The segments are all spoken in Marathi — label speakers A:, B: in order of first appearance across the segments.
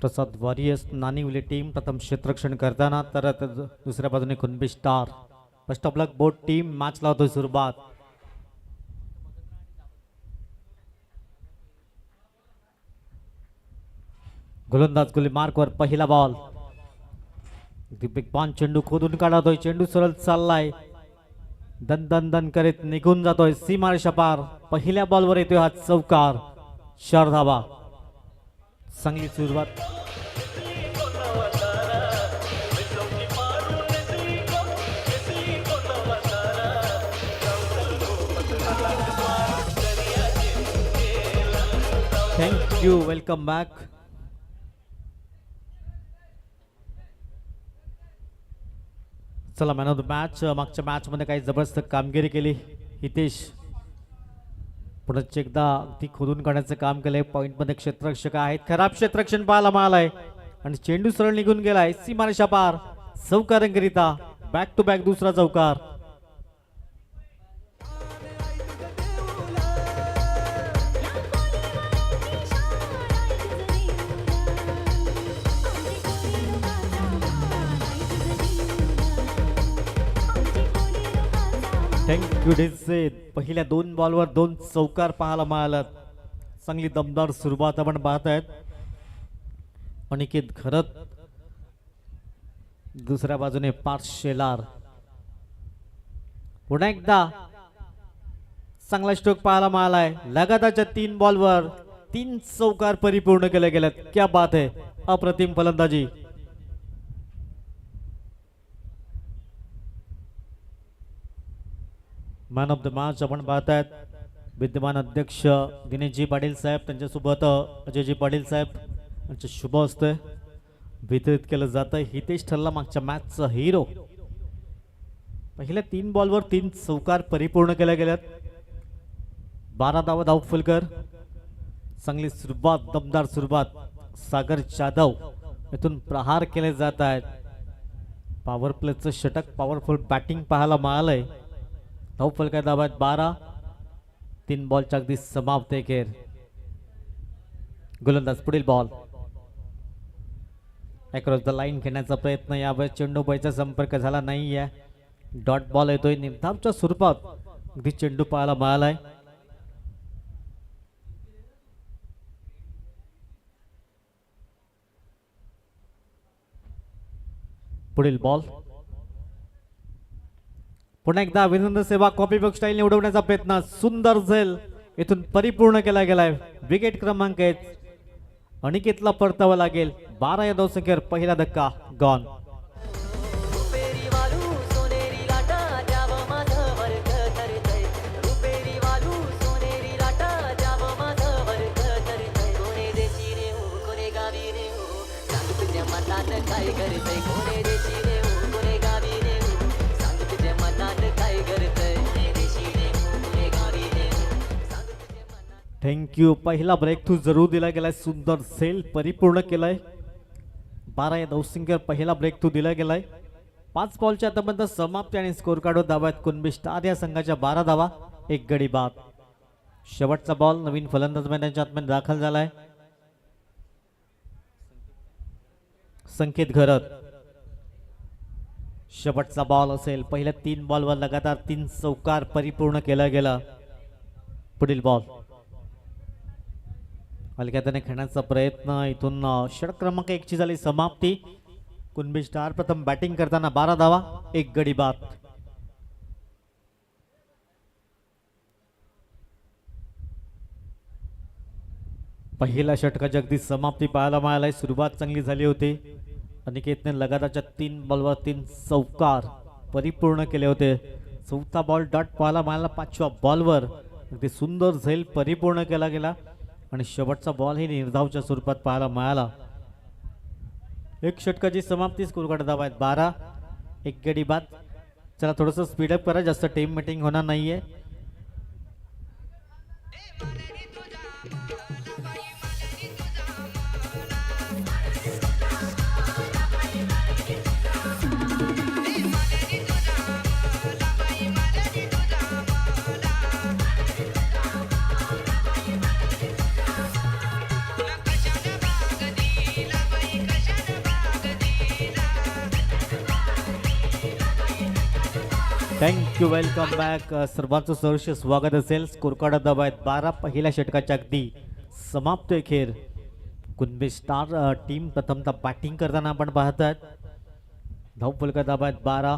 A: प्रसाद वॉरियर्स नाणिवली टीम प्रथम क्षेत्ररक्षण करताना तर दुसऱ्या बाजूने Kunbi star first of luck boat team match लावतोय सुरुवात. गोलंदाज गोली मार्कवर पहिला बॉल. बिग चेंडू खोदून काढतोय. चेंडू सरळ चाललाय. दन दन दन करीत निघून जातोय सीमारेषा पार. पहिल्या बॉलवर येतोय हा चौकार. 4 धावा. चांगली सुरुवात. Thank you. Welcome back. चला मॅन ऑफ द मॅच. मागच्या मॅच मध्ये काही जबरदस्त कामगिरी केली हितेश. पुढे एकदा ती खोदून काढण्याचं काम केलंय. पॉइंट मध्ये क्षेत्ररक्षक आहेत. खराब क्षेत्ररक्षण पाहायला मिळालंय आणि चेंडू सरळ निघून गेलाय सीमारेषा पार. चौकारांकरिता बॅक टू बॅक दुसरा चौकार. थँक्यू डिसे. पहिल्या 2 बॉलवर 2 चौकार पाहायला मिळाला. चांगली दमदार सुरुवात आपण पाहत आहेत. अनिकेत घरत दुसऱ्या बाजूने पार्थ शेलार. पुन्हा एकदा चांगला स्ट्रोक पाहायला मिळालाय. लगातारच्या 3 बॉलवर 3 चौकार परिपूर्ण केले गेलेत. क्या बात है. अप्रतिम फलंदाजी. मॅन ऑफ द मॅच आपण पाहतायत विद्यमान अध्यक्ष दिनेशजी पाटील साहेब. त्यांच्यासोबत अजयजी पाटील साहेब यांचे शुभ हस्ते वितरित केलं जातं. हितेश ठरला मागच्या मॅचचा हिरो. पहिल्या 3 बॉलवर 3 चौकार परिपूर्ण केल्या गेल्यात. 12 धावा धाव फुलकर. चांगली सुरुवात. दमदार सुरुवात. सागर जाधव इथून प्रहार केले जात आहेत. पॉवर प्लेचं षटक. पॉवरफुल बॅटिंग पाहायला मिळालंय. धाव फलका दाबात 12. 3 बॉलच्या अगदी समाप्त एकेर. गोलंदाज पुढील बॉल. अक्रॉस द लाईन खेळण्याचा प्रयत्न. यावेळेस चेंडू बॉयचा संपर्क झाला नाहीये. डॉट बॉल येतोय. निर्धावच्या स्वरूपात अगदी चेंडू पाहायला मिळालाय. पुढील बॉल. पुन्हा एकदा अभिनंदन सेवा कॉपी बॉक्स स्टाईल निवडवण्याचा प्रयत्न. सुंदर झेल इथून परिपूर्ण केला गेलाय. विकेट क्रमांक 1 अनिकेतला परतावा लागेल. 12 या धावसंख्येवर पहिला धक्का गॉन. थँक्यू. पहिला ब्रेक थ्रू जरूर दिला गेलाय. सुंदर सेल परिपूर्ण केलाय. 12 या धावसंख्येवर पहिला ब्रेक थ्रू दिला गेलाय. 5 बॉलच्या आतापर्यंत समाप्ती आणि स्कोर कार्ड धावा आहेत कुणबी स्टार या संघाच्या. 12 धावा 1 गडी बाद. शेवटचा बॉल. नवीन फलंदाज मैदानाच्या आतमध्ये दाखल झालाय. संकेत घरत. शेवटचा बॉल असेल. पहिल्या 3 बॉलवर लगातार 3 चौकार परिपूर्ण केला गेला. पुढील बॉल. हलक्याने खेळण्याचा प्रयत्न. इथून षटक क्रमांक 1 ची झाली समाप्ती. कुणबी स्टार प्रथम बॅटिंग करताना 12 धावा 1 गडी बाद. पहिल्या षटकाची अगदी समाप्ती पाहायला मिळाली. सुरुवात चांगली झाली होती. अनिकेतने लगातारच्या 3 बॉलवर 3 चौकार परिपूर्ण केले होते. 4था बॉल डॉट पाहायला मिळाला. 5व्या बॉलवर अगदी सुंदर झेल परिपूर्ण केला गेला आणि शेवटचा बॉल ही निर्धावच्या स्वरूपात पाहायला मिळाला. 1 षटकाची समाप्ती. स्कोर कार्ड धावा आहेत 12 1 गडी बाद. चला थोडंसं स्पीडअप करा. जास्त टीम मीटिंग होणार नाहीये. Thank you welcome back. सर्वांचं सहर्ष स्वागत असेल. स्कोर कार्ड दाबा आहेत 12. पहिल्या षटकाच्या अगदी समाप्त खेळ. कुणबी स्टार टीम प्रथमतः बॅटिंग करताना आपण पाहतात. धावफलका दाबा आहेत 12.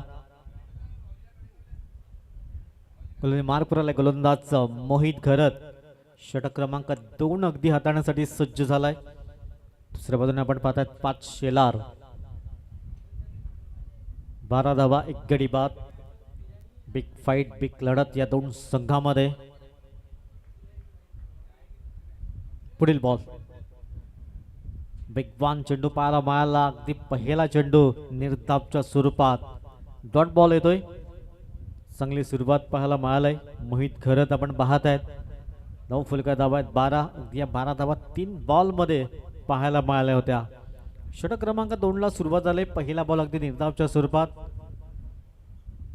A: मार्क पुरवला गोलंदाज मोहित घरत. षटक क्रमांक 2 अगदी हाताळण्यासाठी सज्ज झालाय. दुसऱ्या बाजूने आपण पाहतात 5 शेलार. 12 धावा 1 गडी बाद. बिग फाईट बिग लढत या दोन संघामध्ये. पुढील बॉल वेगवान चेंडू पाहायला मिळाला. अगदी पहिला चेंडू निर्धावच्या स्वरूपात डॉट बॉल येतोय. चांगली सुरुवात पाहायला मिळालंय. मोहित घरत आपण पाहत आहेत. धावफलका धावा आहेत 12. अगदी या 12 धावा 3 बॉल मध्ये पाहायला मिळाल्या होत्या. षटक क्रमांक 2 ला सुरुवात झाली. पहिला बॉल अगदी निर्धावच्या स्वरूपात.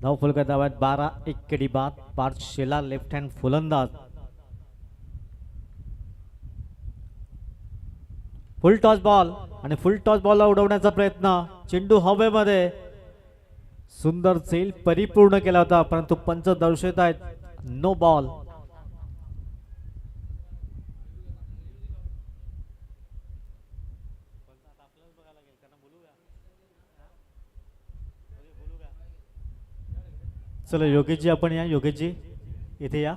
A: धावफलका धावा आहेत 12. 1 गडी बाद. पार्थ शेला लेफ्ट हँड फलंदाज. फुल टॉस बॉल आणि फुल टॉस बॉलला उडवण्याचा प्रयत्न. चेंडू हवेमध्ये सुंदर झेल परिपूर्ण केला होता, परंतु पंच दर्शवत आहेत नो बॉल. चला योगेशजी आपण या. योगेशजी इथे या.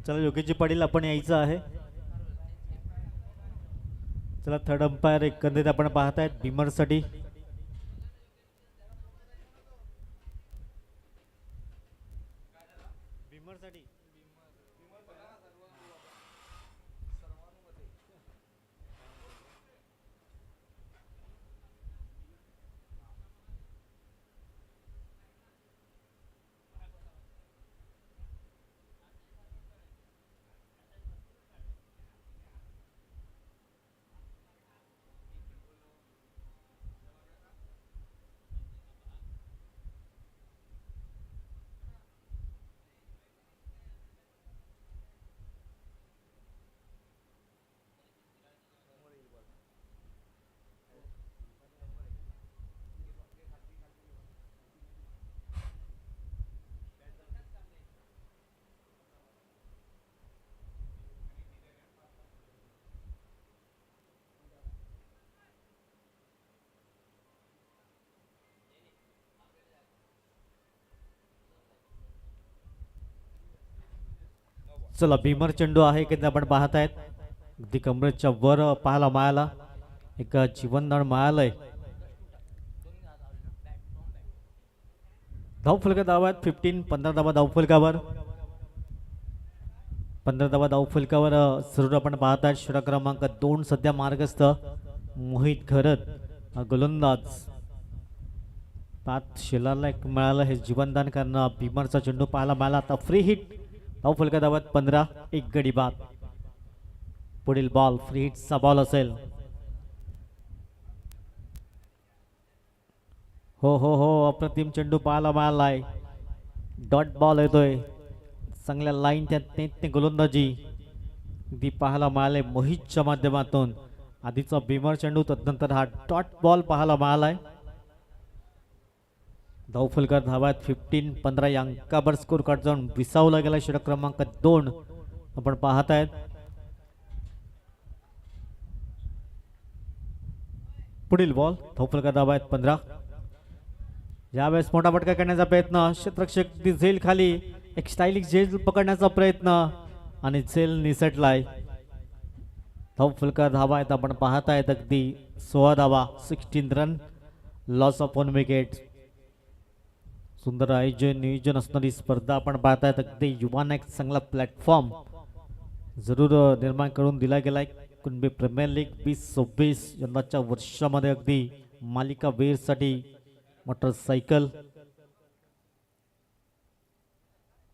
A: चला योगेशजी पाटील आपण यायचं आहे. चला थर्ड अंपायर एकंदरीत आपण पाहतायत बिमरसाठी. चला भीमर चेंडू आहे की आपण पाहतायत. अगदी कमरेच्या वर पाहायला मिळाला. एक जीवनदान मिळालंय. धावफलका धावा आहेत 15. 15 धावा धावफलकावर. 15 धावा धावफलकावर सुरू आपण पाहताय. षटक क्रमांक 2 सध्या मार्गस्थ मोहित घरत गोलंदाज. 5 शेलारला एक मिळालं हे जीवनदान करणं. भीमरचा चेंडू पाहायला मिळाला. आता फ्री हिट. धावफलका धावा 15. 1 गडी बाद. पुढील बॉल फ्री हिटचा बॉल असेल. हो हो हो अप्रतिम चेंडू पाहायला मिळालाय. डॉट बॉल येतोय. चांगल्या लाईन त्यात गोलंदाजी ती पाहायला मिळाले मोहितच्या माध्यमातून. आधीचा भीमर चेंडू तदनंतर हा डॉट बॉल पाहायला मिळालाय. धावफलका धावा 15. 15 या अंकावर स्कोर कार्ड जाऊन विसावला गेला. षटक क्रमांक 2 आपण पाहतायत. पुढील बॉल धावफलका धावा 15. यावेळेस मोठा फटका करण्याचा प्रयत्न. क्षेत्ररक्षक झेल खाली. एक स्टायलिश झेल पकडण्याचा प्रयत्न आणि झेल निसटलाय. धावफलका धावा आहेत आपण पाहतायत अगदी 16 धावा 16 रन. Loss of 1 wicket. सुंदर आयोजन नियोजन असणारी स्पर्धा आपण पाहतायत. अगदी युवांना एक चांगला प्लॅटफॉर्म जरूर निर्माण करून दिला गेलाय. कुणबी प्रीमियर लीग 2026 यंदाच्या वर्षामध्ये अगदी मालिका वीरसाठी मोटरसायकल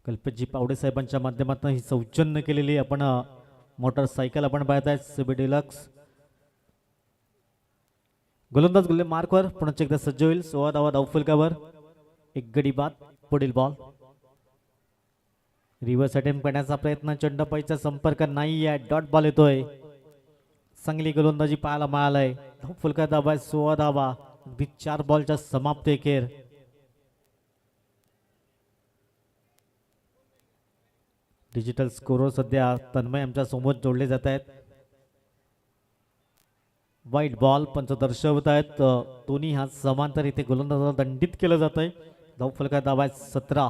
A: कल्पेशजी पावडे साहेबांच्या माध्यमातून ही सौजन्य केलेली आपण मोटरसायकल आपण पाहतायत. CB deluxe. गोलंदाज गुल्ले मार्कवर पुन्हा एकदा सज्ज होईल. 16 धावा धावफलकावर. 1 गडी बाद. पुढील बॉल रिव्हर्स अटेम्प्ट करण्याचा प्रयत्न. चंडपाईचा संपर्क नाही आहे. डॉट बॉल येतोय. चांगली गोलंदाजी पाहायला मिळालाय. धावफलका धावा 16 धावा. अगदी 4 बॉलच्या समाप्ती खेळ. डिजिटल स्कोरर सध्या तन्मय आमच्या समोर जोडले जात आहेत. वाईट बॉल पंच दर्शवत आहेत. दोन्ही हात समांतर इथे गोलंदाजाला दंडित केलं जात आहे. धावफलका धावा 17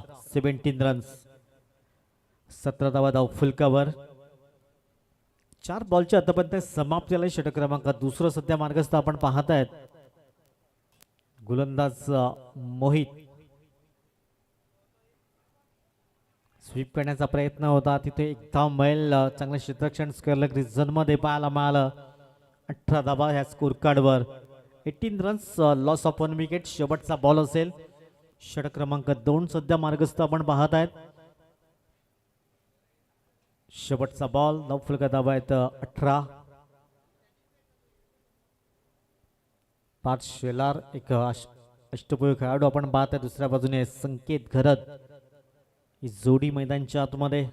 A: रन्स. 17 धावा धावफलकावर. 4 बॉलच्या आतापर्यंत समाप्ती झाली. षटक क्रमांक दुसरं सध्या मार्गस्थ आपण पाहत आहेत. गोलंदाज मोहित स्वीप करण्याचा प्रयत्न होता तिथे एकदा मैल चांगलं क्षेत्ररक्षण स्क्वेअर रिझन मध्ये पाहायला मिळालं. 18 धावा ह्या स्कोर कार्डवर. 18 रन्स लॉस ऑफ 1 विकेट. शेवटचा बॉल असेल. षटक क्रमांक 2 सध्या मार्गस्थ आपण पाहत आहेत. शेवटचा बॉल. धावफलका धावा आहेत 18. पार्थ शेलार एक अष्टपैलू खेळाडू आपण पाहत आहे. दुसऱ्या बाजूने संकेत घरत ही जोडी मैदानच्या आतमध्ये.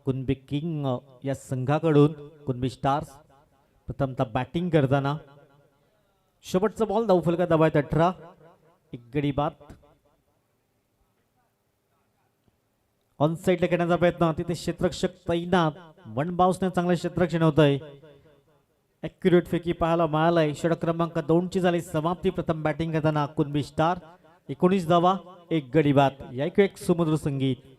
A: कुणबी किंग या संघाकडून कुणबी स्टार्स प्रथमतः बॅटिंग करताना. शेवटचा बॉल. धावफलका धावा आहेत 18. एक गडी बाद. ऑन साईडला खेळण्याचा प्रयत्न तिथे क्षेत्ररक्षक तैनात. वन बाउन्सने चांगलं क्षेत्ररक्षण होत आहे. ॲक्युरेट फेकी पाहायला मिळालाय. षटक क्रमांक 2 ची झाली समाप्ती. प्रथम बॅटिंग करताना कुणबी स्टार. 19 धावा एक गडी बाद. या एक सुमधुर संगीत.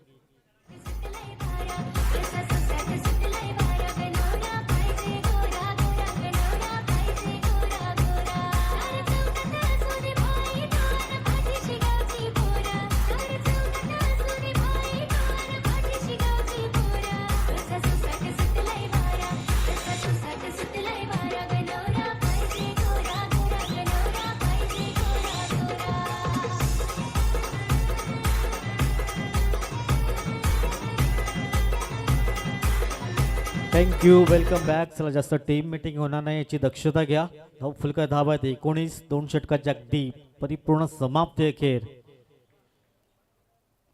A: थँक्यू. Welcome back. चला जास्त टीम मीटिंग होणार नाही याची दक्षता घ्या. धावफलका धावा आहेत 19. 2 षटकाच्या अगदी परिपूर्ण समाप्ती अखेर.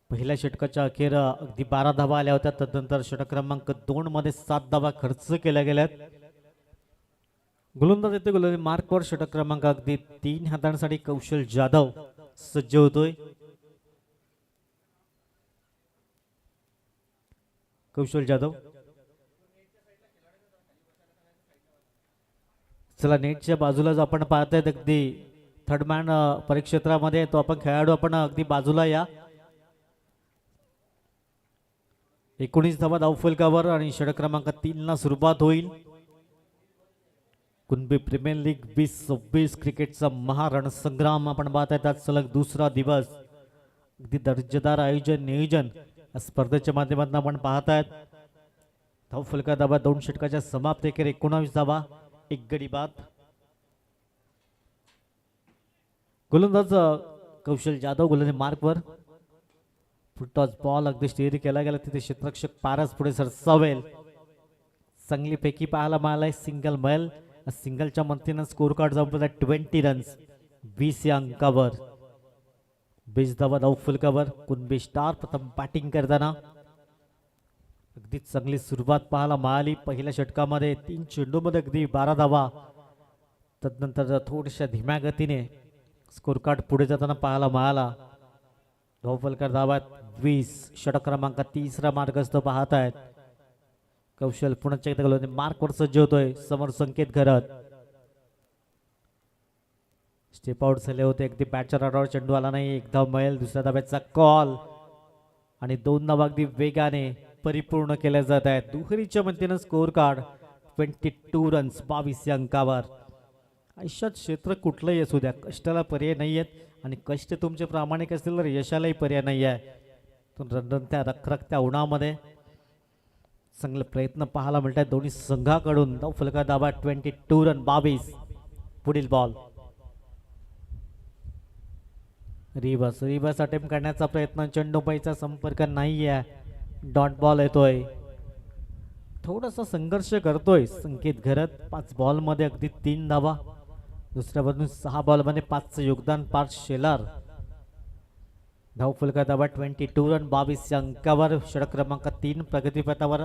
A: पहिल्या षटकाच्या अखेर अगदी 12 धावा आल्या होत्या. तदनंतर षटक क्रमांक 2 मध्ये 7 धावा खर्च केल्या गेल्यात. गोलंदाज येते गोलंदाज मार्कवर. षटक क्रमांक अगदी 3 हातांसाठी कौशल जाधव सज्ज होतोय. कौशल जाधव चला नेटच्या बाजूला जो आपण पाहतोय अगदी थर्ड मॅन परिक्षेत्रामध्ये तो आपण खेळाडू आपण अगदी बाजूला या. 19 धावा धावफलकावर आणि षटक क्रमांक 3 ला सुरुवात होईल. कुणबी प्रीमियर लीग 2026 क्रिकेटचा महारणसंग्राम आपण पाहत आहेत. आज सलग दुसरा दिवस अगदी दर्जेदार आयोजन नियोजन स्पर्धेच्या माध्यमातून आपण पाहत आहेत. धावफलका धावा 2 षटकाच्या समाप्ती अखेर 19 धावा एक गडी बाद. गोलंदाज कौशल जाधव गोलंदाज मार्कवर. फुटटॉस बॉल अगदी स्टेअर केला गेला तिथे क्षेत्ररक्षक पारस पुढे सरसावेल. चांगली पैकी पाहायला मिळालाय. सिंगल मैल. सिंगलच्या मदतीनं स्कोर कार्ड जमवला 20 रन्स 20 या अंकावर. 20 धावा धावफलकावर. कुणबी स्टार प्रथम बॅटिंग करताना अगदी चांगली सुरुवात पाहायला मिळाली. पहिल्या षटकामध्ये 3 चेंडूमध्ये अगदी 12 धावा. तदनंतर थोड्याशा धीम्या गतीने स्कोर कार्ड पुढे जाताना पाहायला मिळाला. धावफलकार धावा 20. षटक क्रमांक 3 मार्गस्थ पाहत आहेत. कौशल पुन्हा एकदा मार्कवर सज्ज होतोय. समोर संकेत घरत स्टेप आउट झाले होते. अगदी बॅटच्या रडावर चेंडू आला नाही. एक धाव मिळेल. दुसऱ्या धाब्याचा कॉल आणि 2 धावा अगदी वेगाने परिपूर्ण केल्या जात आहेत. दुहेरीच्या मदतीनं स्कोर कार्ड 22 रन्स 22 या अंकावर. आयुष्यात क्षेत्र कुठलंही असू द्या कष्टाला पर्याय नाही आहेत आणि कष्ट तुमचे प्रामाणिक असतील तर यशालाही पर्याय नाही आहे. रणरणत्या रखरखत्या उन्हामध्ये चांगले प्रयत्न पाहायला मिळतात दोन्ही संघाकडून. धावफलका धावा 22 रन 22. पुढील बॉल. रिव्हर्स अटेम्प्ट करण्याचा प्रयत्न. चेंडूपैचा संपर्क नाही आहे. डॉट बॉल येतोय. थोडासा संघर्ष करतोय संकेत घरत. 5 बॉल मध्ये अगदी 3 धावा. दुसऱ्या बाजून 6 बॉल मध्ये 5चं योगदान पार्थ शेलार. धावफलका धावा 22 रन 22 या अंकावर. षटक क्रमांक 3 प्रगतीपथावर.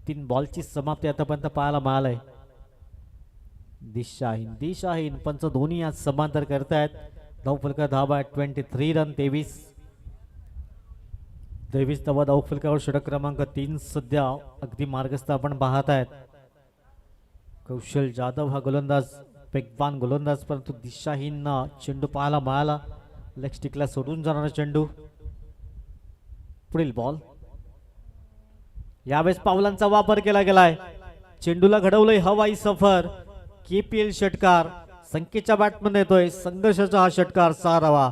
A: 3 बॉलची समाप्ती आतापर्यंत पाहायला मिळालंय. दिशाहीन पंच दोन्ही आज समांतर करतायत. धावफलका धावा 23 रन 23. 23 धावा धावफलकावर षटक क्रमांक 3 सध्या अगदी मार्गस्थ आपण पाहत आहेत. कौशल जाधव हा गोलंदाज, वेगवान गोलंदाज, परंतु दिशाहीन चेंडू पाहायला मिळाला. लेग स्टिकला सोडून जाणारा चेंडू. पुढील बॉल. यावेळेस पावलांचा वापर केला गेलाय. चेंडूला घडवलंय हवाई सफर. KPL षटकार संख्येच्या बॅटमध्ये येतोय. संघर्षाचा हा षटकार 6 धावा.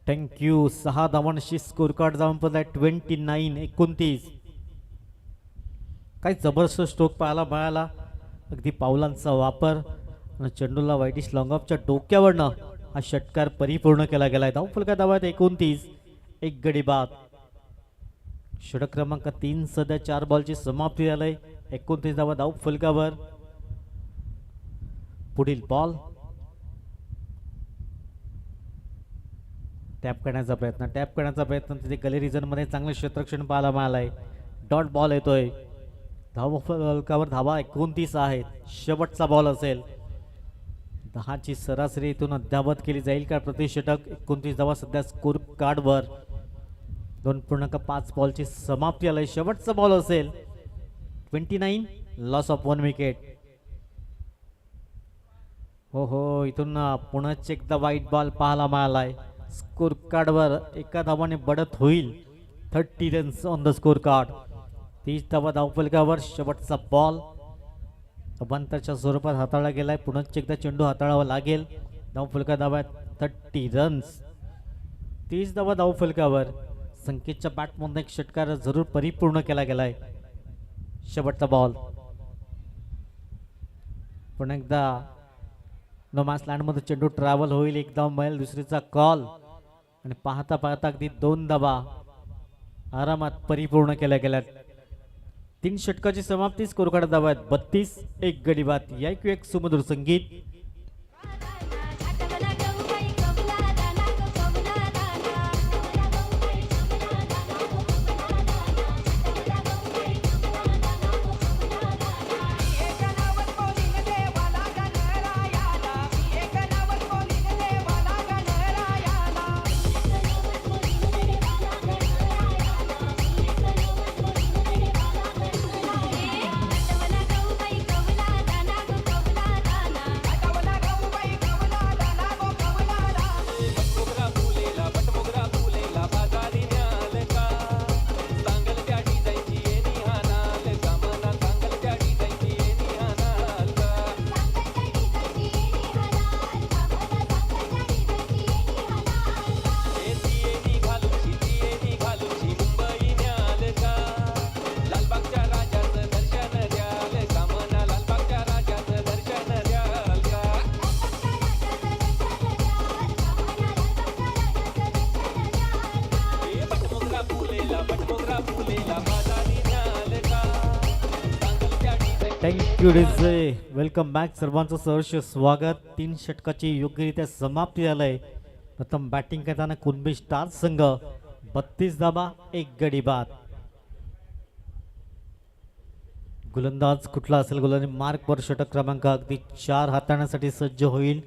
A: थँक्यू. 6 धावांशी स्कोर कार्ड जाऊन पडलाय 29-29. काही जबरदस्त स्ट्रोक पाहायला मिळाला. अगदी पावलांचा वापर आणि चेंडूला वाईटिश लॉंगऑफच्या डोक्यावरनं हा षटकार परिपूर्ण केला गेलाय. धावफलका धावात 29, 1 गडी बाद. षटक क्रमांक 3 सध्या 4 बॉलची समाप्ती झाली. 29 धावा धावफलकावर. पुढील बॉल. टॅप करण्याचा प्रयत्न तिथे गली रिजन मध्ये चांगलं क्षेत्ररक्षण पाहायला मिळालंय. डॉट बॉल येतोय. धावफलकावर धावा 29 आहेत. शेवटचा बॉल असेल. 10ची सरासरी इथून अद्यावत केली जाईल का प्रति षटक. 29 धावा सध्या स्कोर कार्डवर. 2.5 बॉलची समाप्ती आली. शेवटचा बॉल असेल. 29, लॉस ऑफ 1 विकेट. हो इथून पुन्हा एकदा वाईट बॉल पाहायला मिळालाय. स्कोर कार्डवर एका धावाने बढत होईल. 30 runs on the score card. 30 धावा धावफलकावर. शेवटचा बॉल अबांतरच्या स्वरूपात हाताळला गेलाय. पुन्हा एकदा चेंडू हाताळावा लागेल. धावफलका धाव्यात 30 रन्स. 30 धावा धावफलकावर. संकेतच्या बॅटमधून एक षटकार जरूर परिपूर्ण केला गेलाय. शेवटचा बॉल. पुन्हा एकदा नो मॅच लँडमध्ये चेंडू ट्रॅव्हल होईल. एकदा मैल दुसरीचा कॉल आणि पाहता अगदी 2 धावा आरामात परिपूर्ण केल्या गेल्यात. 3 षटकाची समाप्ती. स्कोर कार्ड धावा आहेत 32, 1 गडी बाद. या एक सुमधुर संगीत. Thank you DJ. Welcome back. सर्वांचं सहर्ष स्वागत. 3 षटकाची योग्यरित्या समाप्ती झालंय. प्रथम बॅटिंग करताना कुणबी स्टार संघ. 32 धावा, 1 गडी बाद. गोलंदाज कुठला असेल. गोलंदाज मार्कवर षटक क्रमांक अगदी 4 हाताळण्यासाठी सज्ज होईल.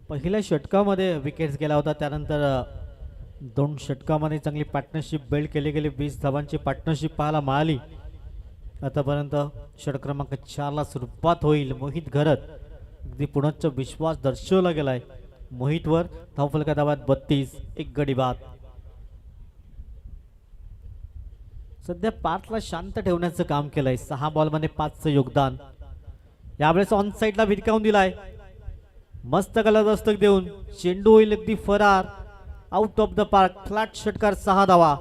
A: पहिल्या षटकामध्ये विकेट्स गेला होता. त्यानंतर 2 षटकामध्ये चांगली पार्टनरशिप बिल्ड केली गेली. 20 धावांची पार्टनरशिप पाहायला मिळाली. आतापर्यंत षटक क्रमांक 4ला सुरुवात होईल. मोहित घरत अगदी पुण्याचा विश्वास दर्शवला गेलाय मोहितवर. धावफलका धावात 32, 1 गडी बाद. सध्या 5ला शांत ठेवण्याचं काम केलंय. 6 बॉलमध्ये 5चं योगदान. यावेळेस ऑन साइडला विरकावून दिलाय. मस्त गलदस्तक देऊन चेंडू होईल अगदी फरार. Out of the park. Flat षटकार. 6 धावा.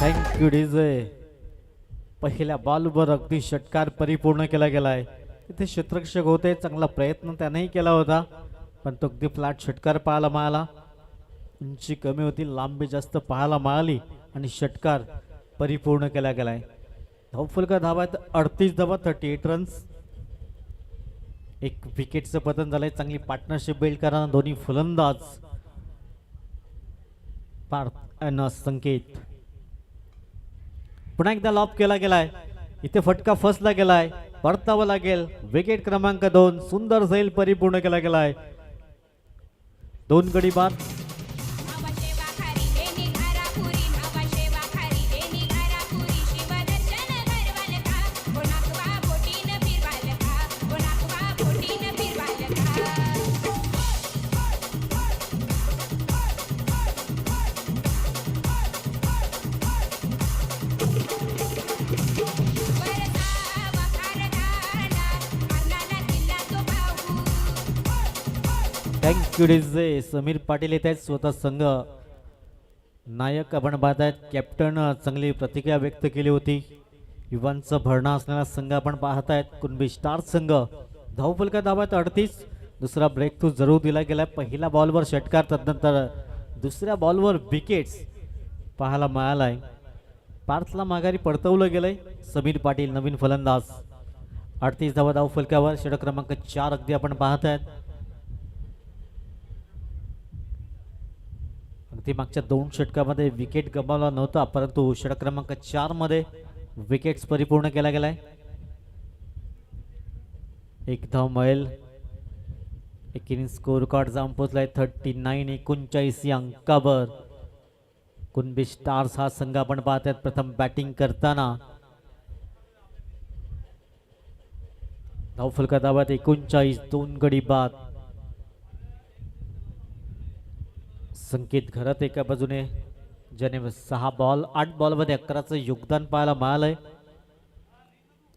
A: Thank you DJ. पहिल्या बॉलवर अगदी षटकार परिपूर्ण केला गेलाय. इथे क्षेत्ररक्षक होते, चांगला प्रयत्न त्यानेही केला होता, पण तो अगदी फ्लॅट षटकार पाहायला मिळाला. उंची कमी होती, लांबी जास्त पाहायला मिळाली आणि षटकार परिपूर्ण केला गेलाय. धावफलका धावा 38 धावा, 38 रन्स. एक विकेटचं पतन झालंय. चांगली पार्टनरशिप बिल्ड करा दोन्ही फलंदाज पार्थ आणि संकेत. पुन्हा एकदा लॉब केला गेलाय. इथे फटका फसला गेलाय, परतावा लागेल. विकेट क्रमांक 2 सुंदर झेल परिपूर्ण केला गेलाय. 2 गडी बाद. Thank you DJ. समीर पाटील येत आहेत स्वतः संघ नायक आपण पाहत आहेत. कॅप्टन चांगली प्रतिक्रिया व्यक्त केली होती. युवांचा भरणा असणारा संघ आपण पाहत आहेत. कुणबी स्टार संघ. धावफलका धावात 38. दुसरा ब्रेक थ्रू जरूर दिला गेला. पहिला बॉलवर षटकार, तदनंतर दुसऱ्या बॉलवर विकेट्स पाहायला मिळालाय. पार्थला माघारी परतवलं गेलंय. समीर पाटील नवीन फलंदाज. 38 धावा धावफलकावर. षटक क्रमांक 4 अगदी आपण पाहत आहेत. अगदी मागच्या 2 षटकामध्ये विकेट गमावला नव्हता, परंतु षटक क्रमांक 4 मध्ये विकेट्स परिपूर्ण केला गेलाय. एक धाव मिळेल. एकीने स्कोर कार्ड जाऊन पोहोचलाय 39 या अंकावर. कुणबी स्टार्स हा संघ आपण पाहत आहेत प्रथम बॅटिंग करताना. धावफलका धावात 39, 2 गडी बाद. संकेत घरात एका बाजूने, ज्याने 6 बॉल 8 बॉलमध्ये 11चं योगदान पाहायला मिळालंय.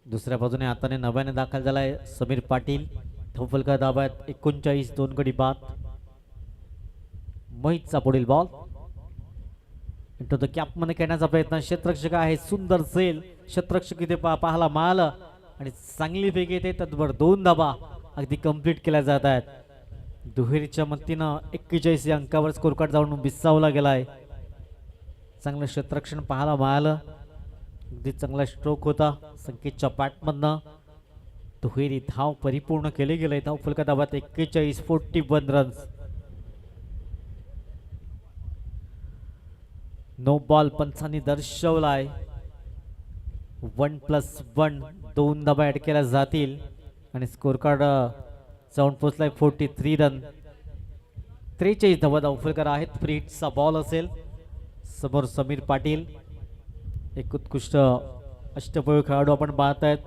A: दुसऱ्या बाजूने हाताने नव्याने दाखल झालाय समीर पाटील. धावफलका धावात 39, 2 गडी बाद. मोहितचा पुढील बॉल इंटू द कॅप मध्ये खेळण्याचा प्रयत्न. क्षेत्ररक्षक आहे, सुंदर सेल. क्षेत्ररक्षक इथे पाहायला मिळालं आणि चांगली फेक येते. तत्पर 2 धावा अगदी कंप्लीट केल्या जात आहेत. दुहेरीच्या मतीनं 41 या अंकावर स्कोर कार्ड जाऊन विसावला गेलाय. चांगलं क्षेत्ररक्षण पाहायला मिळालं. अगदी चांगला स्ट्रोक होता संकेतच्या बॅटमधनं. दुहेरी धाव परिपूर्ण केले गेले. धावफलका धावात 41, 41 रन्स. नो बॉल पंचांनी दर्शवलाय. 1+1 2 धावा ऍड केल्या जातील आणि स्कोर कार्ड जाऊन पोहोचलाय 43 रन. 43 धावा धावफलकार आहेत. फ्री हिटचा बॉल असेल. समोर समीर पाटील, एक उत्कृष्ट अष्टपैलू खेळाडू आपण पाहत आहेत.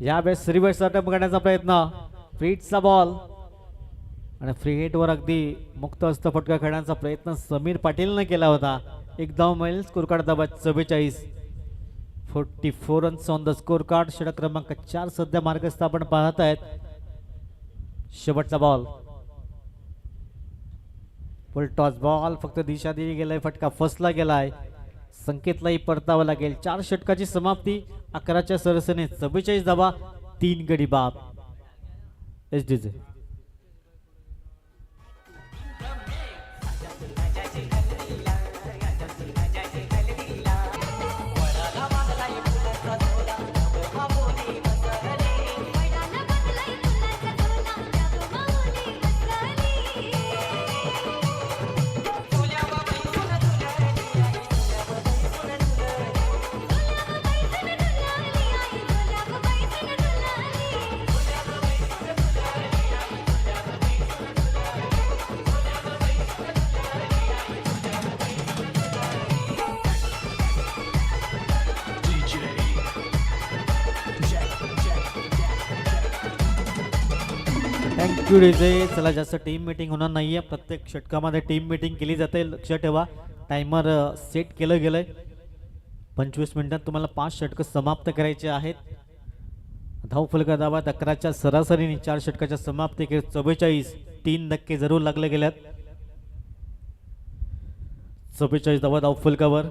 A: यावेळेस रिव्हर्स अटॅम्प करण्याचा प्रयत्न. फ्री हिटचा बॉल आणि फ्री हिटवर अगदी मुक्त हस्त फटका खेळण्याचा प्रयत्न समीर पाटीलने केला होता. एक धाव मिळेल. स्कोर कार्ड धावा 44, 44 runs on the score card. षटक क्रमांक 4 सध्या मार्गस्थ आपण पाहत आहेत. शेवटचा बॉल फुल टॉस बॉल. फक्त दिशा दिली गेलाय, फटका फसला गेलाय. संकेतलाही परतावा लागेल. 4 षटकाची समाप्ती. 11च्या सरसेने 44 धावा, 3 गडी बाद. SDJ thank you DJ. चला, जास्त टीम मीटिंग होणार नाहीये. प्रत्येक षटकामध्ये टीम मीटिंग केली जाते. लक्ष ठेवा, टायमर सेट केलं गेलंय. 25 मिनिटात तुम्हाला 5 षटक समाप्त करायचे आहेत. धावफलका धावात 11च्या सरासरीने 4 षटकाच्या समाप्ती 44, 3 धक्के जरूर लागले गेल्यात. 44 धावा धाव फलकावर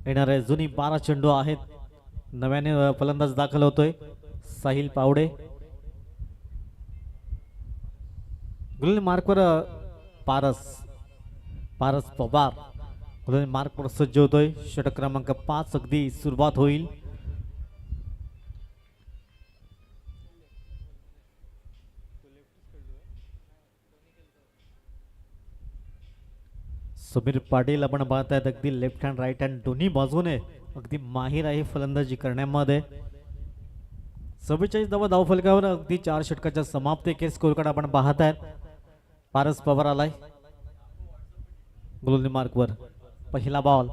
A: येणारे जुनी 12 चेंडू आहेत. नव्याने फलंदाज दाखल होतोय साहिल पावडे. गुलामी मार्कवर पारस पवार गुलामी मार्कवर सज्ज होतोय. षटक क्रमांक 5 अगदी सुरुवात होईल. समीर पाटील आपण पाहतायत अगदी लेफ्ट हँड राईट हँड दोन्ही बाजूने अगदी माहीर आहे फलंदाजी करण्यामध्ये. 44 धावा धाव फलकावर अगदी 4 षटकाच्या समाप्ती स्कोर कार्ड आपण पाहतायत. पारस पवार आलाय गोलंदाजी मार्कवर. पहिला बॉल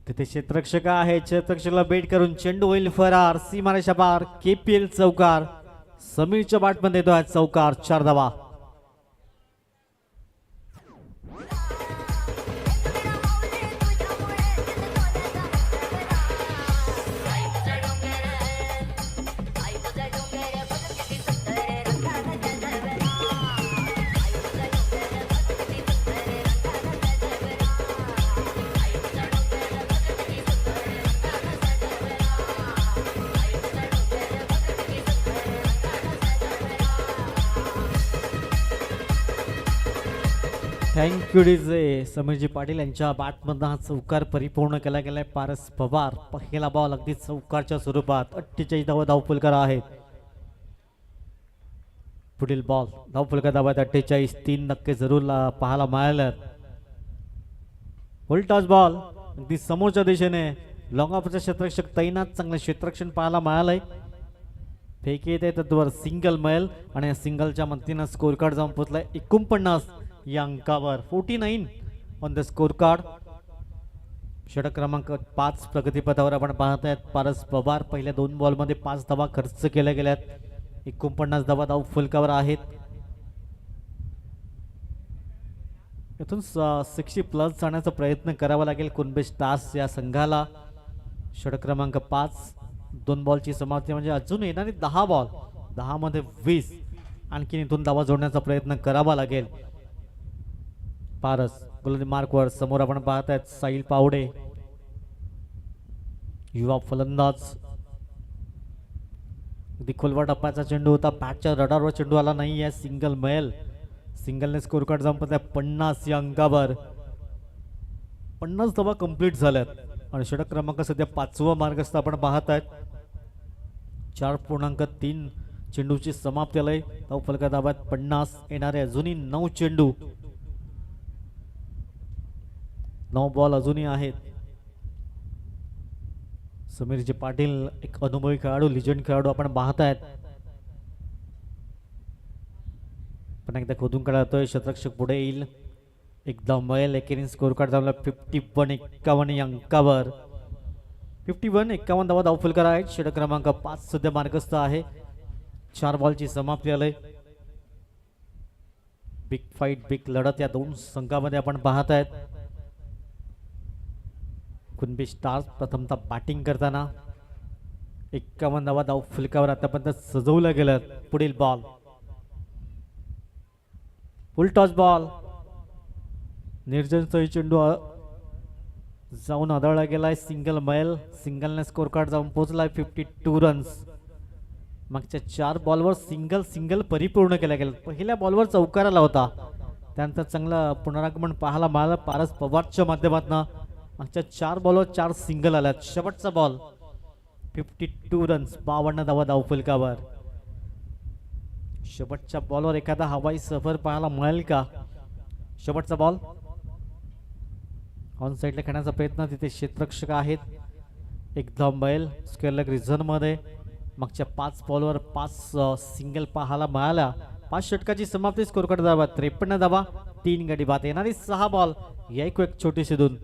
A: तिथे क्षेत्ररक्षक आहे. क्षेत्ररक्षकाला बेट करून चेंडू होईल फरार. सीमारेषा पार. KPL चौकार. समीरच्या बॅटमध्ये येतो चौकार. 4 धावा. Thank you DJ. समीरजी पाटील यांच्या बॅटमधून हा चौकार परिपूर्ण केला गेलाय. पारस पवार पहिला बॉल अगदी चौकारच्या स्वरूपात. 48 धावा धाव फलकार आहेत. पुढील बॉल धाव फलकार धावा 48. 3 नक्की जरूर पाहायला मिळालं. उलटाच बॉल अगदी समोरच्या दिशेने लॉंग ऑफचा क्षेत्ररक्षक तैनात. चांगलं क्षेत्ररक्षण पाहायला मिळालंय. फेकी येते तत्वर सिंगल मिळेल आणि सिंगलच्या मदतीनं स्कोर कार्ड जाऊन पोहोचलाय 49 या अंकावर. 49 ऑन द स्कोर कार्ड. षटक क्रमांक 5 प्रगतीपथावर आपण पाहतायत. पारस पवार पहिल्या 2 बॉलमध्ये 5 धावा खर्च केल्या गेल्यात. 49 धावा धाव फलकावर आहेत. इथून 60+ जाण्याचा प्रयत्न करावा लागेल कुणबी स्टार्स या संघाला. षटक क्रमांक 5 2 बॉलची समाप्ती म्हणजे अजून येणारी 10 बॉल. 10 मध्ये 20 आणखीन इथून धावा जोडण्याचा प्रयत्न करावा लागेल. पारस गोलंदाजी मार्कवर. समोर आपण पाहतायत साहिल पावडे युवा फलंदाज. अगदी खोलवर टप्प्याचा चेंडू होता. बॅटच्या रडारवर चेंडू आला नाही आहे. सिंगल मिळेल. सिंगलने स्कोर कार्ड जाऊन पडलाय 50 या अंकावर. 50 धावा कंप्लीट झाल्यात आणि षटक क्रमांक सध्या 5वा मार्गस्थ आपण पाहतायत. 4.3 चेंडूची समाप्ती आलाय. धाव फलका धाब्यात 50. येणारे अजूनही 9 चेंडू. 9 बॉल अजूनही आहेत. समीरजी पाटील एक अनुभवी खेळाडू लिजंड खेळाडू आपण पाहतायत. पण एकदा खोदून काढतोय. क्षेत्ररक्षक पुढे येईल. एकदा मिळेल. एकेरी स्कोर कार्ड झाला 51 या अंकावर. 51 धावा धाव फलकार आहेत. षटक क्रमांक 5 सध्या मार्गस्थ आहे. 4 बॉलची समाप्ती आलंय. बिग फाईट बिग लढत या 2 संघामध्ये आपण पाहतायत. कुणबी स्टार्स प्रथमतः बॅटिंग करताना 51 धावा धाव फलकावर आतापर्यंत सजवलं गेलं. पुढील बॉल फुल टॉस बॉल. निर्जन सही चेंडू जाऊन आदळला गेलाय. सिंगल मिळेल. सिंगलने स्कोर कार्ड जाऊन पोहोचलाय 52 रन्स. मागच्या 4 बॉलवर सिंगल परिपूर्ण केला गेला. पहिल्या बॉलवर चौकार आला होता. त्यानंतर चांगलं पुनरागमन पाहायला मिळालं पारस पवारच्या माध्यमातून. मागच्या 4 बॉलवर 4 सिंगल आल्यात. शेवटचा बॉल 52 रन्स. 52 धावा धाव फलकावर. शेवटच्या बॉलवर एखादा हवाई सफर पाहायला मिळेल का? शेवटचा बॉल ऑन साईडला खेळण्याचा प्रयत्न. तिथे क्षेत्ररक्षक आहेत. एकदम बैल स्क्वेअर लेग रिझन मध्ये. मागच्या 5 बॉलवर 5 सिंगल पाहायला मिळाल्या. 5 षटकाची समाप्ती. स्कोर कार्ड धावा 53 धावा 3 गडी बाद. येणारी 6 बॉल. एक छोटीशी धून.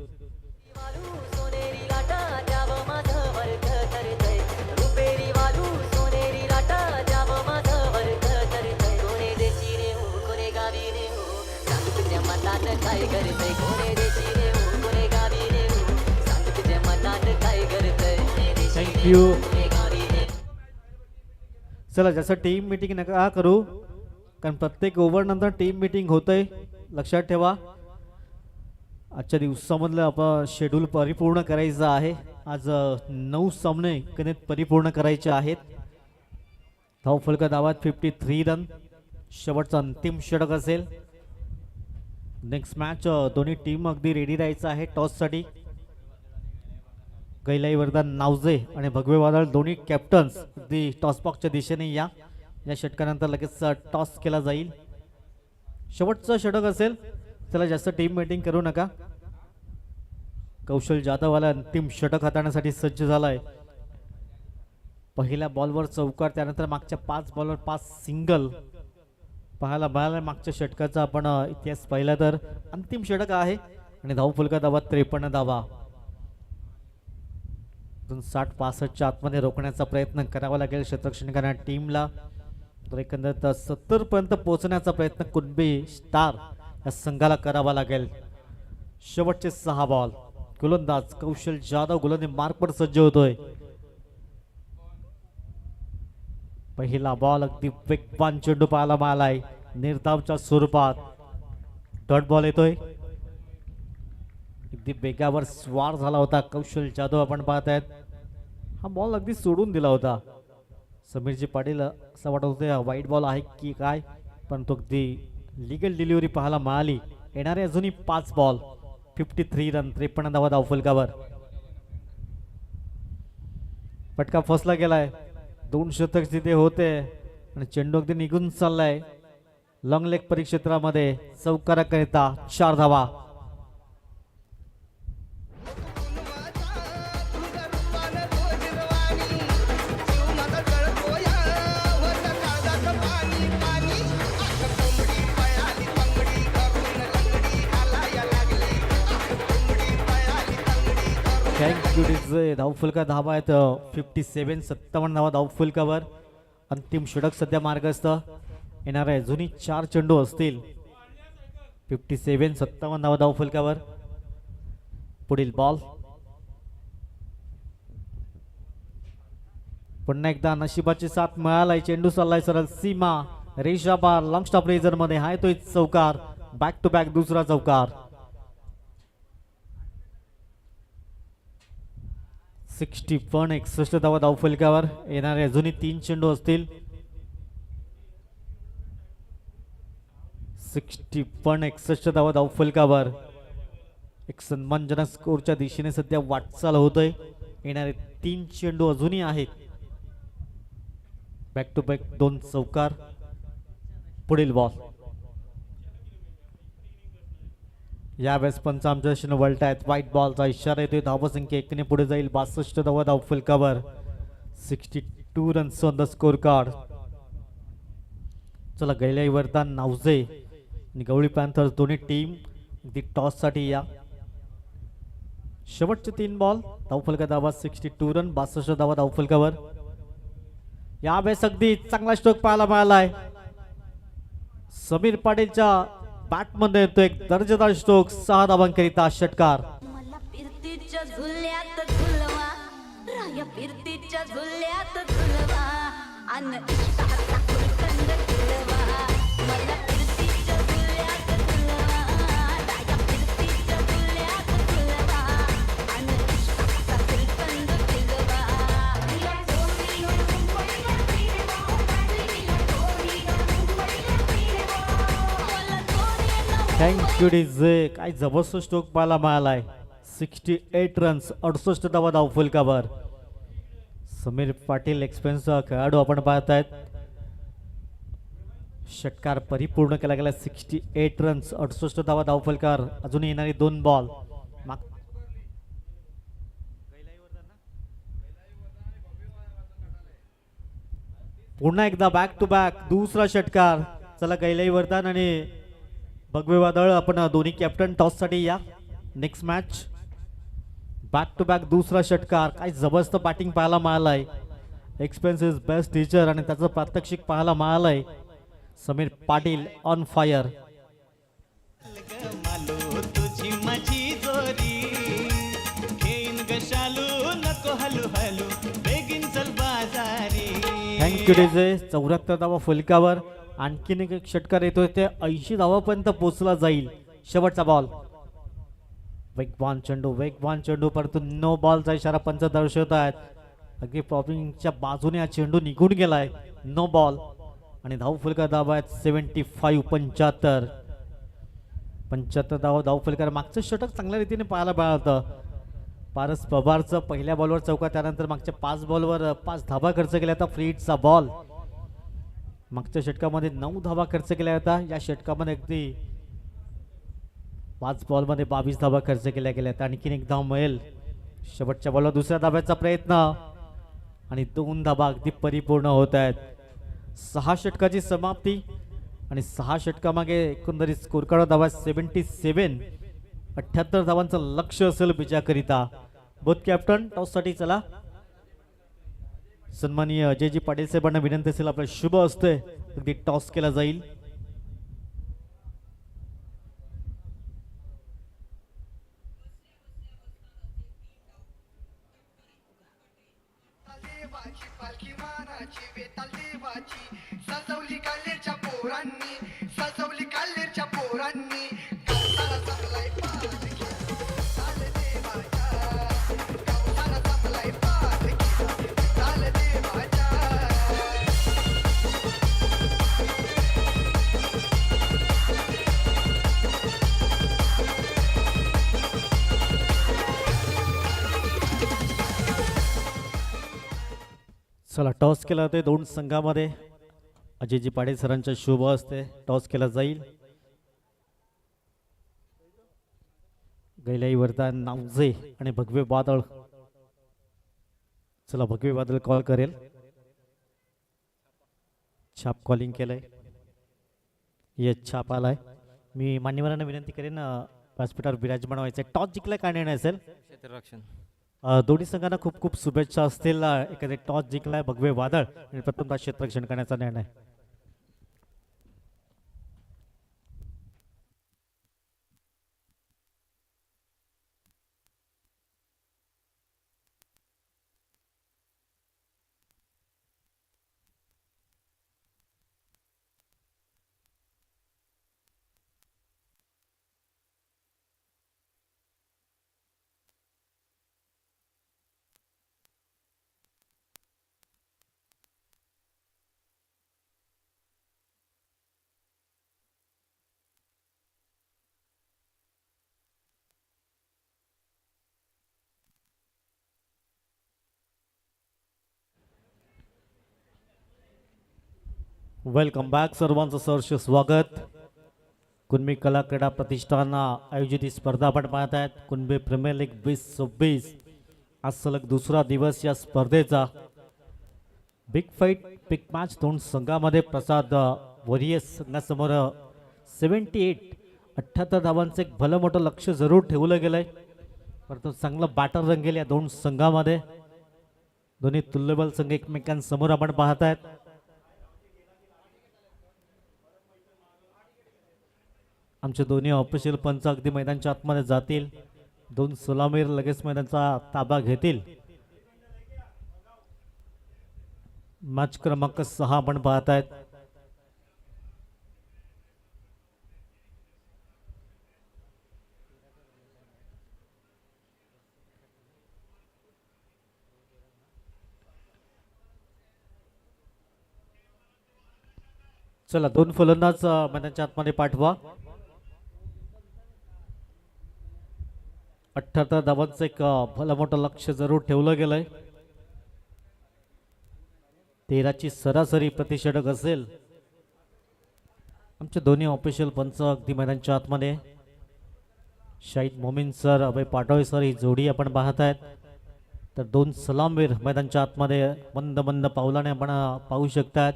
A: थँक्यू. चला जसं टीम मीटिंग नका करू. कारण प्रत्येक ओव्हर नंतर टीम मीटिंग होतंय, लक्षात ठेवा. आजच्या दिवसामधलं आपण शेड्यूल परिपूर्ण करायचं आहे. आज 9 सामने गणित परिपूर्ण करायचे आहेत. धावफलक धावात 53 रन, शेवटचा अंतिम षटक असेल. नेक्स्ट मॅच दोन्ही टीम अगदी रेडी राहायचं आहे टॉससाठी. गैलाई वरदान नावजे आणि भगवे वादळ दोन्ही कॅप्टन्स अगदी टॉस बॉक्सच्या दिशेने या षटकानंतर लगेच टॉस केला जाईल. शेवटचं षटक असेल, त्याला जास्त टीम मीटिंग करू नका. कौशल जाधववाला अंतिम षटक हाताळण्यासाठी सज्ज झालाय. पहिल्या बॉलवर चौकार, त्यानंतर मागच्या 5 बॉलवर 5 सिंगल पाहायला मिळाला. मागच्या षटकाचा आपण इतिहास पाहिला तर अंतिम षटक आहे आणि धावफलका धावा 53 धावा. 60-65च्या आतमध्ये रोखण्याचा प्रयत्न करावा लागेल क्षेत्ररक्षण टीमला. तर एकंदरीत 70 पर्यंत पोहोचण्याचा प्रयत्न कुणबी स्टार या संघाला करावा लागेल. शेवटचे 6 बॉल. गोलंदाज कौशल जाधव गोलंदाज मार्कवर सज्ज होतोय. पहिला बॉल अगदी वेगवान चेंडू पाहायला मिळालाय निर्धावच्या स्वरूपात. डॉट बॉल येतोय. अगदी बेगावर स्वार झाला होता कौशल जाधव, आपण पाहतायत. हा बॉल अगदी सोडून दिला होता. समीरजी पाटील असं वाटत होते वाईट बॉल आहे की काय, पण तो अगदी लिगल डिलिव्हरी पाहायला मिळाली. येणारे अजूनही 5 बॉल, 53 रन, 53 धावा धावफलकावर. फटका फसला गेलाय. 2 शतक तिथे होते आणि चेंडू अगदी निघून चाललाय लॉंग लेग परिक्षेत्रामध्ये. चौकाराकरिता 4 धावा. धावफलका धावा आहेत 57, 57 धावा धावफलकावर. अंतिम षटक सध्या मार्गस्थ. येणारे अजूनही 4 चेंडू असतील. 57, 57 धावा धावफलकावर. पुढील बॉल. पुन्हा एकदा नशिबाची साथ मिळालाय. चेंडू चाललाय सरळ सीमा रेषा बार लॉंग स्टॉप रेजर मध्ये. हाय तो चौकार. बॅक टू बॅक दुसरा चौकार. 61, 61 धावा धावफलकावर. येणारे अजूनही 3 चेंडू असतील. 61, 61 धावा धावफलकावर. एक सन्मानजनक स्कोरच्या दिशेने सध्या वाटचाल होतोय. येणारे 3 चेंडू अजूनही आहेत. बॅक टू बॅक 2 चौकार. पुढील बॉल. यावेळेस पंच आमच्या दिशेने वळतायत. व्हाईट बॉलचा इशारा येतोय. धावसंख्या 1 ने पुढे जाईल. 62 धावा धावफलकावर. 62 runs on the score card. चला गैलाई वरदान नावजे आणि गवळी पॅन्थर्स दोन्ही टीम अगदी टॉस साठी या. शेवटचे 3 बॉल. धावफलका धावा 62 रन, 62 धावा धावफलकावर. यावेळेस अगदी चांगला स्ट्रोक पाहायला मिळालाय. समीर पाटीलच्या बॅट मध्ये येतो एक दर्जेदार स्ट्रोक. 6 धावांकरिता षटकार.
B: मला फिरतीच्या झुल्यात झुलवा, राया फिरतीच्या झुल्यात झुलवा, अन इष्टाचा कुलकंद झुलवा. मला फिरतीच्या झुल्यात झुलवा, राया फिरतीच्या झुल्यात झुलवा, अन इष्टाचा कुलकंद झुलवा.
A: Thank you DJ. काय जबरदस्त स्ट्रोक पाहायला मिळालाय. 68 रन्स, 68 धावा धावफलकावर. समीर पाटील एक्सपेन्स खेळाडू आपण पाहतायत. षटकार परिपूर्ण केला गेला. 68 रन्स, 68 धावा धावफलकावर. अजून येणारी 2 बॉल. पुन्हा एकदा बॅक टू बॅक दुसरा षटकार. चला गैलाई वरदान आणि भगवे वादळ आपण दोन्ही कॅप्टन टॉस साठी या. Next match. Back to back दुसरा षटकार. काय जबरदस्त बॅटिंग पाहायला मिळालाय. एक्सपेन्स इज बेस्ट टीचर आणि त्याचं प्रात्यक्षिक पाहायला मिळालंय. Sameer Patil on fire. Thank you DJ. 74 धावा फलकावर. आणखीन एक षटकार येतोय ते 80 धावापर्यंत पोहोचला जाईल. शेवटचा बॉल, वेगवान चेंडू परंतु नो बॉलचा इशारा पंच दर्शवत आहेत. अगदी पॉपिंगच्या बाजूने हा चेंडू निघून गेलाय. नो बॉल आणि धाव फलका धाव आहेत 75 75 धाव फलकार. मागचं षटक चांगल्या रीतीने पाहायला मिळालं. पारस पवारचं पहिल्या बॉलवर चौका, त्यानंतर मागच्या 5 बॉलवर 5 धावा खर्च केल्या होता. फ्री हिटचा बॉल. मागच्या षटकामध्ये 9 धावा खर्च केल्या होता. या षटकामध्ये अगदी 5 बॉलमध्ये 22 धावा खर्च केल्या गेल्या. आणखीन एक धाव मिळेल. शेवटच्या बॉलवर दुसऱ्या धाब्याचा प्रयत्न आणि 2 धावा अगदी परिपूर्ण होत आहेत. 6 षटकाची समाप्ती आणि 6 षटकामागे एकंदरीत स्कोर कार्ड धावा 77. 78 धावांचं लक्ष असेल विजयाकरिता. बोथ कॅप्टन टॉससाठी चला. सन्माननीय अजयजी पाटील साहेबांना विनंती असेल, आपला शुभ असतोय अगदी टॉस केला जाईल.
C: पालखी मानाची वेताल देवाची सजवली काल्लेरच्या पोरांनी, सजवली काल्लेरच्या पोरांनी. कौसाला जमलाय पालखी चाल देवाच्या, कौसाला जमलाय पालखी चाल देवाच्या.
A: चला, टॉस केला जातोय दोन संघामध्ये. अजयजी पाटील सरांच्या शुभ असते टॉस केला जाईल. गैलाई वरदान नावजे आणि भगवे बादळ. चला, भगवे बादळ कॉल करेल. छाप कॉलिंग केलंय. येस, छाप आलाय. मी मान्यवरांना विनंती करेन व्यासपीठावर विराजमान व्हायचं. टॉस जिंकलाय काय निर्णय असेल?
D: क्षेत्ररक्षण.
A: दोन्ही संघांना खूप खूप शुभेच्छा असतील. एखादे टॉस जिंकलाय भगवे वादळ आणि प्रथमतः क्षेत्ररक्षण करण्याचा निर्णय. Welcome back. सर्वांचं सहर्ष स्वागत. कुणबी कला क्रीडा प्रतिष्ठान आयोजित ही स्पर्धा आपण पाहत आहेत. Kunbi premier league 2026. आज सलग दुसरा दिवस या स्पर्धेचा. बिग फाईट बिग मॅच दोन संघामध्ये. प्रसाद वॉरियर्स संघासमोर 78 धावांचं एक भलं मोठं लक्ष जरूर ठेवलं गेलंय. परंतु चांगलं बॅटर रंगेल या दोन संघामध्ये. दोन्ही तुल्यबल संघ एकमेकांसमोर आपण पाहत आहेत. आमचे दोन्ही ऑफिशियल पंच अगदी मैदानाच्या आतमध्ये जातील. 2 सलामीर लगेच मैदानाचा ताबा घेतील. मॅच क्रमांक 6 आपण पाहत आहेत. चला, 2 फलंदाज मैदानाच्या आतमध्ये पाठवा. 78 धावांचं एक भलं मोठं लक्ष जरूर ठेवलं गेलंय. 13ची सरासरी प्रतिषेधक असेल. आमचे दोन्ही ऑफिशियल पंच अगदी मैदानाच्या आतमध्ये. शाहिद मोमीन सर, अभय पाटोळे सर ही जोडी आपण पाहत आहेत. तर 2 सलामवीर मैदानाच्या आतमध्ये मंद मंद पावलाने आपण पाहू शकतात.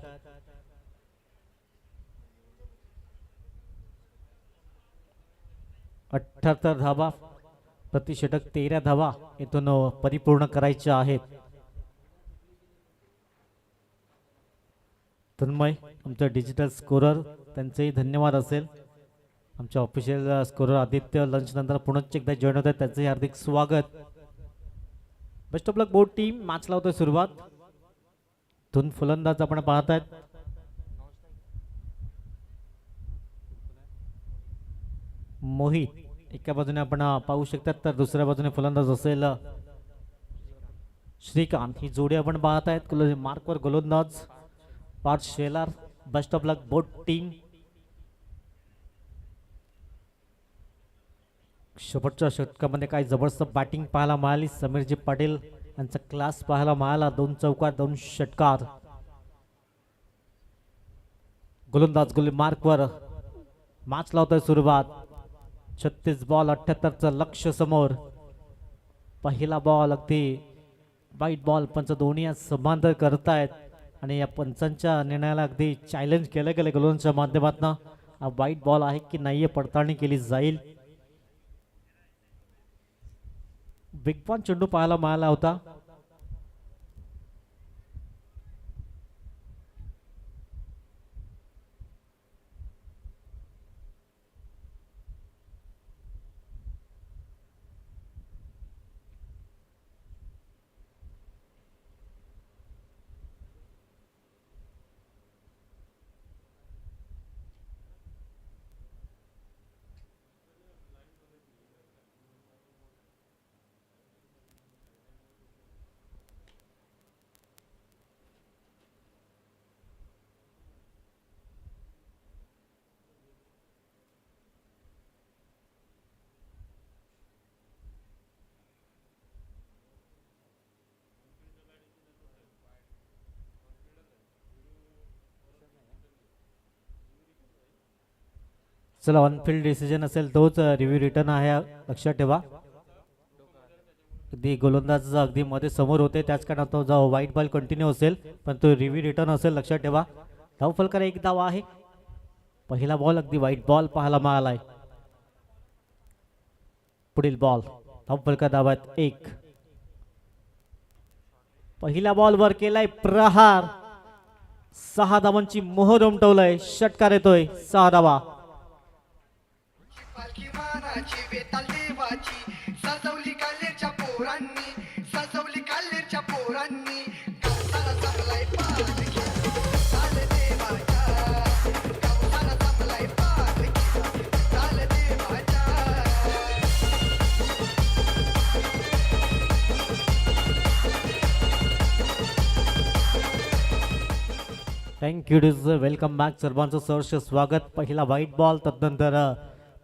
A: अठ्ठ्याहत्तर धावा प्रतिषेधक 13 धावा इथून परिपूर्ण करायच्या आहेत. तन्मय आमचा डिजिटल स्कोरर, त्यांचेही धन्यवाद असेल. आमच्या ऑफिशियल स्कोरर आदित्य लंच नंतर पुन्हा एकदा जॉईन होत आहेत, त्याचंही हार्दिक स्वागत. Best of luck board team. Match लावतोय सुरुवात. दोन फलंदाज आपण पाहत आहेत. मोहित एका बाजूने आपण पाहू शकतात, तर दुसऱ्या बाजूने फलंदाज असेल श्रीकांत. ही जोडी आपण पाहत आहेत. मार्कवर गोलंदाज Parth Shelar. Best of luck both team. शेवटच्या षटकामध्ये काही जबरदस्त बॅटिंग पाहायला मिळाली. समीरजी पाटील यांचा क्लास पाहायला मिळाला. 2 चौकार 2 षटकार. गोलंदाज मार्कवर मॅच लावतोय सुरुवात. 36 बॉल 78चं लक्ष समोर. पहिला बॉल अगदी वाईट बॉल. पंच दोन्ही आज समांतर करतायत आणि या पंचांच्या निर्णयाला अगदी चॅलेंज केलं गेलं गोलंदाजच्या माध्यमातून. हा वाईट बॉल आहे की नाहीये पडताळणी केली जाईल. वेगवान चेंडू पाहायला मिळाला होता. चला, ऑनफिल्ड डिसिजन असेल तोच रिव्ह्यू रिटर्न आहे, लक्षात ठेवा. अगदी गोलंदाज अगदी मध्ये समोर होते, त्याच कारण तो जो व्हाईट बॉल कंटिन्यू असेल, पण तो रिव्ह्यू रिटर्न असेल, लक्षात ठेवा. धाव फलकार एक धाव आहे. पहिला बॉल अगदी व्हाईट बॉल पाहायला मिळालाय. पुढील बॉल धाव फलकार धावात 1. पहिल्या बॉलवर केलाय प्रहार. 6 धावांची मोहर उमटवलंय. षटकार येतोय. 6 धावा.
C: पालखी मानाची वेताल देवाची सजवली काल्हेरच्या पोरांनी सजवली काल्हेरच्या पोरांनी कौसाला जमलाय पालखी चाल देवाच्या कौसाला जमलाय पालखी चाल देवाच्या.
A: Thank you DJ. Welcome back. सर्वांचं सहर्ष स्वागत. पहिला व्हाईट बॉल, तदनंतर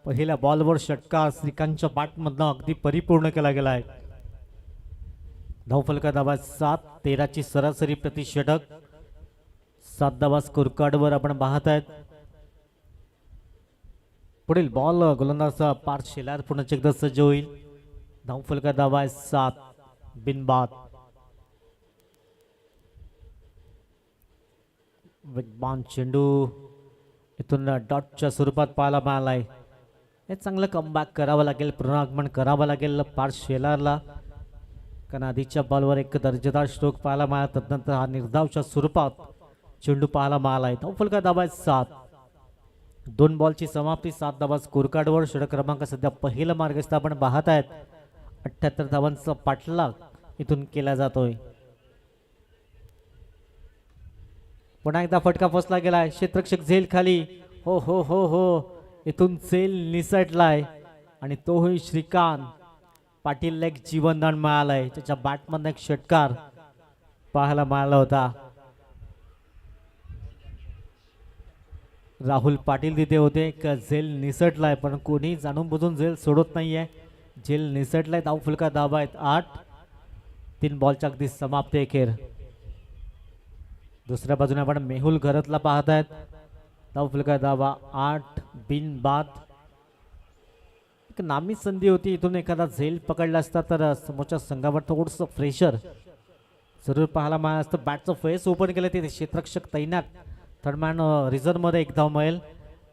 A: पहिल्या बॉलवर षटकार श्रीकांतच्या बॅटमधनं अगदी परिपूर्ण केला गेला आहे. धावफलका धावा 7. 13ची सरासरी प्रति षटक. 7 धावा स्कोर कार्डवर आपण पाहत आहेत. पुढील बॉल गोलंदाज पार्थ शेलार पुन्हा एकदा सज्ज होईल. धावफलका धावा 7. बिनबाद. वेगवान चेंडू इथून डॉटच्या स्वरूपात पाहायला मिळालाय. हे चांगलं कमबॅक करावं लागेल, पुनरागमन करावं लागेल पार्थ शेलारला, कारण आधीच्या बॉलवर एक दर्जेदार स्ट्रोक पाहायला मिळाला. तदनंतर हा निर्धावच्या स्वरूपात चेंडू पाहायला मिळालाय. धावफलका धावा 7. 2 बॉलची समाप्ती. 7 धावा स्कोर कार्डवर. षटक क्रमांक सध्या पहिलं मार्गस्थ आपण पाहत आहेत. 78 धावांचा पाठलाग इथून केला जातोय. पुन्हा एकदा फटका फसला गेलाय. क्षेत्ररक्षक झेल खाली. हो हो हो हो, इथून झेल निसटलाय आणि तोही श्रीकांत पाटील एक जीवनदान मिळालंय. त्याच्या बॅटमधून एक षटकार पाहायला मिळाला होता. राहुल पाटील तिथे होते. एक झेल निसटलाय, पण कोणी जाणून बुजून झेल सोडत नाहीये. झेल निसटलाय. धाव फलका धावा आहेत 8. 3 बॉलच्या अगदी समाप्ती अखेर. दुसऱ्या बाजूने आपण मेहुल घरातला पाहत आहेत. धाव फलका धावा 8. बिनबाद. एक नामी संधी होती. इथून एखादा झेल पकडला असता तर समोरच्या संघावर थोडंसं फ्रेशर जरूर पाहायला मिळालं असतं. बॅटचं फेस ओपन केलं ते क्षेत्ररक्षक तैनात. थर्डमॅन रिझर्व्हमध्ये 1 धाव मिळेल.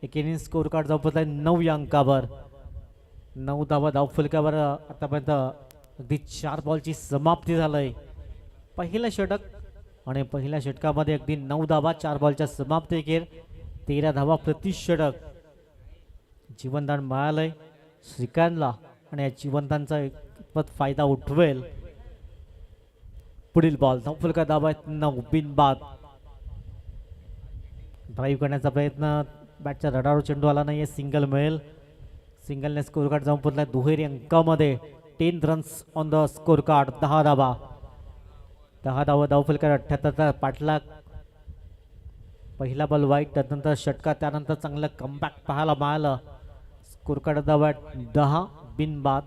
A: एक इनिंग स्कोर कार्ड धावत आहे 9 या अंकावर. 9 धावा धाव फलकावर. आतापर्यंत अगदी 4 बॉलची समाप्ती झालंय. पहिलं षटक आणि पहिल्या षटकामध्ये अगदी 9 धावा 4 बॉलच्या समाप्ती अखेर. 13 धावा प्रति षटक. जीवनदान मिळालंय श्रीकांतला आणि या जीवनदानचा एक फायदा उठवेल. पुढील बॉल धावफलका धावा 9. बिनबाद. ड्राईव्ह करण्याचा प्रयत्न. बॅटच्या रडावर चेंडू आला नाहीये. सिंगल मिळेल. सिंगलने स्कोर कार्ड जाऊन पोहोचलाय दुहेरी अंकामध्ये 10 runs on the score card. 10 धावा धावफलक 78 पाठलाग. पहिला बॉल वाईट, त्यानंतर षटकार, त्यानंतर चांगलं कमबॅक पाहायला मिळालं. स्कोर कार्ड धावा 10 बिनबाद.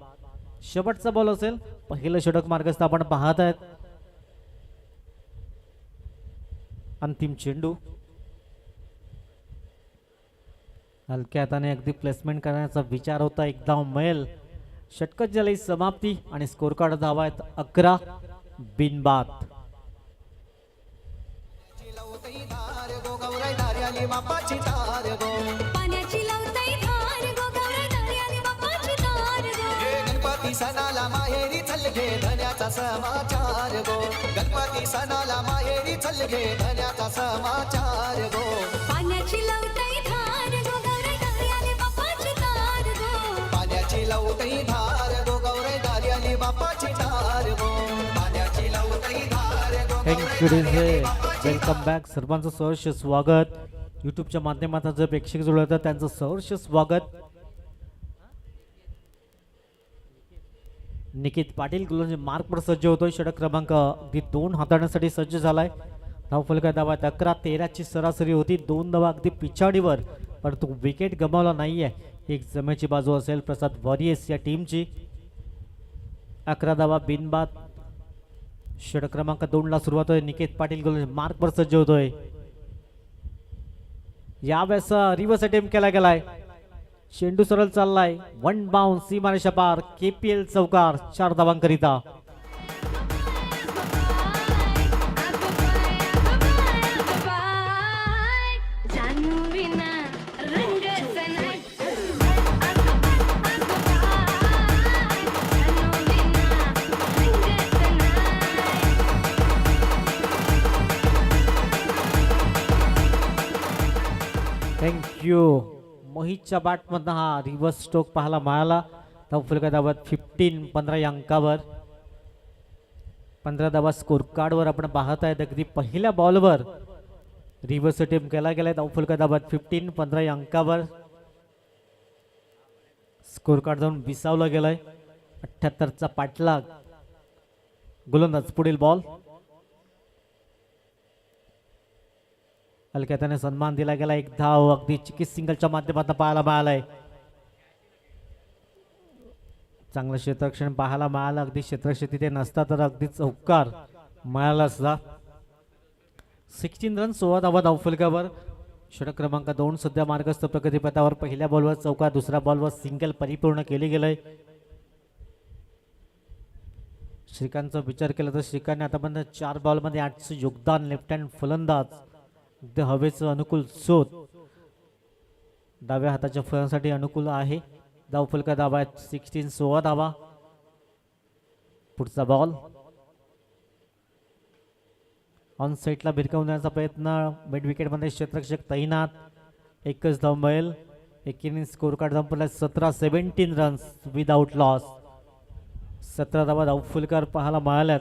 A: शेवटचा बॉल असेल, पहिलं षटक मार्गस्थ आपण पाहत आहेत. अंतिम चेंडू हलक्या हाताने अगदी प्लेसमेंट करण्याचा विचार होता. एकदा मैल षटकत झाली समाप्ती आणि स्कोर कार्ड धावा आहेत 11 बिनबाद.
B: पाण्याची लवताई धार गो गौरी धारी आली बाप्पाची धार गो.
D: गणपती सणाला माहेरी चलगे धन्याचा समाचार गो. गणपती सणाला माहेरी चलगे धन्याचा समाचार गो.
B: पाण्याची लवताई धार गो गौरी धारी आली बाप्पाची धार गो.
D: पाण्याची लवतई धार गो गौरे धारी आली बापाची धार गो. पाण्याची लवतई धार go
A: thank you DJ. Welcome back. सर्वांचं सहर्ष स्वागत. यूट्यूबच्या माध्यमातून जे प्रेक्षक जुळले होते त्यांचं सहर्ष स्वागत. निकित पाटील गोलंदाजी मार्कवर सज्ज होतोय. षटक क्रमांक अगदी 2 हाताळण्यासाठी सज्ज झालाय. धावफलका धावा 11-13ची सरासरी होती. 2 धावा अगदी पिछाडीवर, परंतु विकेट गमावला नाहीये. एक जमेची बाजू असेल प्रसाद वॉरियर्स या टीमची. 11 धावा बिनबाद. षटक क्रमांक 2 ला सुरुवात होय. निकेत पाटील गोलंदाजी मार्कवर सज्ज होतोय. यावेळेस रिव्हर्स अटेम्प्ट केला गेलाय. चेंडू सरळ चाललाय. 1 बाउन्स सीमारेषा पार. KPL चौकार 4 धावांकरिता.
B: जानू विना रंगच नाही. जानू विना रंगच नाही.
A: थँक्यू. मोहितच्या बॅटमधनं हा रिव्हर्स स्ट्रोक पाहायला मिळाला. धावफलका धावत 15 या अंकावर. 15 धावा स्कोर कार्डवर आपण पाहत आहेत. अगदी पहिल्या बॉलवर रिव्हर्स अटेम्प्ट केला गेलाय. धावफलका धावत 15 या अंकावर. स्कोर कार्ड जाऊन विसावला गेलाय. 78चा पाठलाग. गोलंदाज पुढील बॉल. हलक्याने सन्मान दिला गेला. एक धाव अगदी चिकित्स सिंगलच्या माध्यमातून पाहायला मिळालाय. चांगलं क्षेत्ररक्षण पाहायला मिळालं. अगदी क्षेत्ररक्षण तिथे नसता तर अगदी चौकार मिळाला असता. 16 रन 16 धावा धावफलकावर. षटक क्रमांक 2 सध्या मार्गस्थ प्रगतीपथावर. पहिल्या बॉलवर चौकार, दुसऱ्या बॉलवर सिंगल परिपूर्ण केले गेलंय. श्रीकांतचा विचार केला तर श्रीकांतने आतापर्यंत 4 बॉलमध्ये 8चं योगदान. लेफ्ट हँड फलंदाज. अगदी हवेचं अनुकूल शोध. डाव्या हाताच्या फळांसाठी अनुकूल आहे. धावफलका धावा 16 16 धावा. पुढचा बॉल ऑन साईडला भिरकावण्याचा प्रयत्न. मिड विकेटमध्ये क्षेत्ररक्षक तैनात. एकच धाव मिळेल. एकीने स्कोर कार्ड संपला 17 रन्स विदाउट लॉस. 17 धावा धावफलकार पाहायला मिळाल्यात.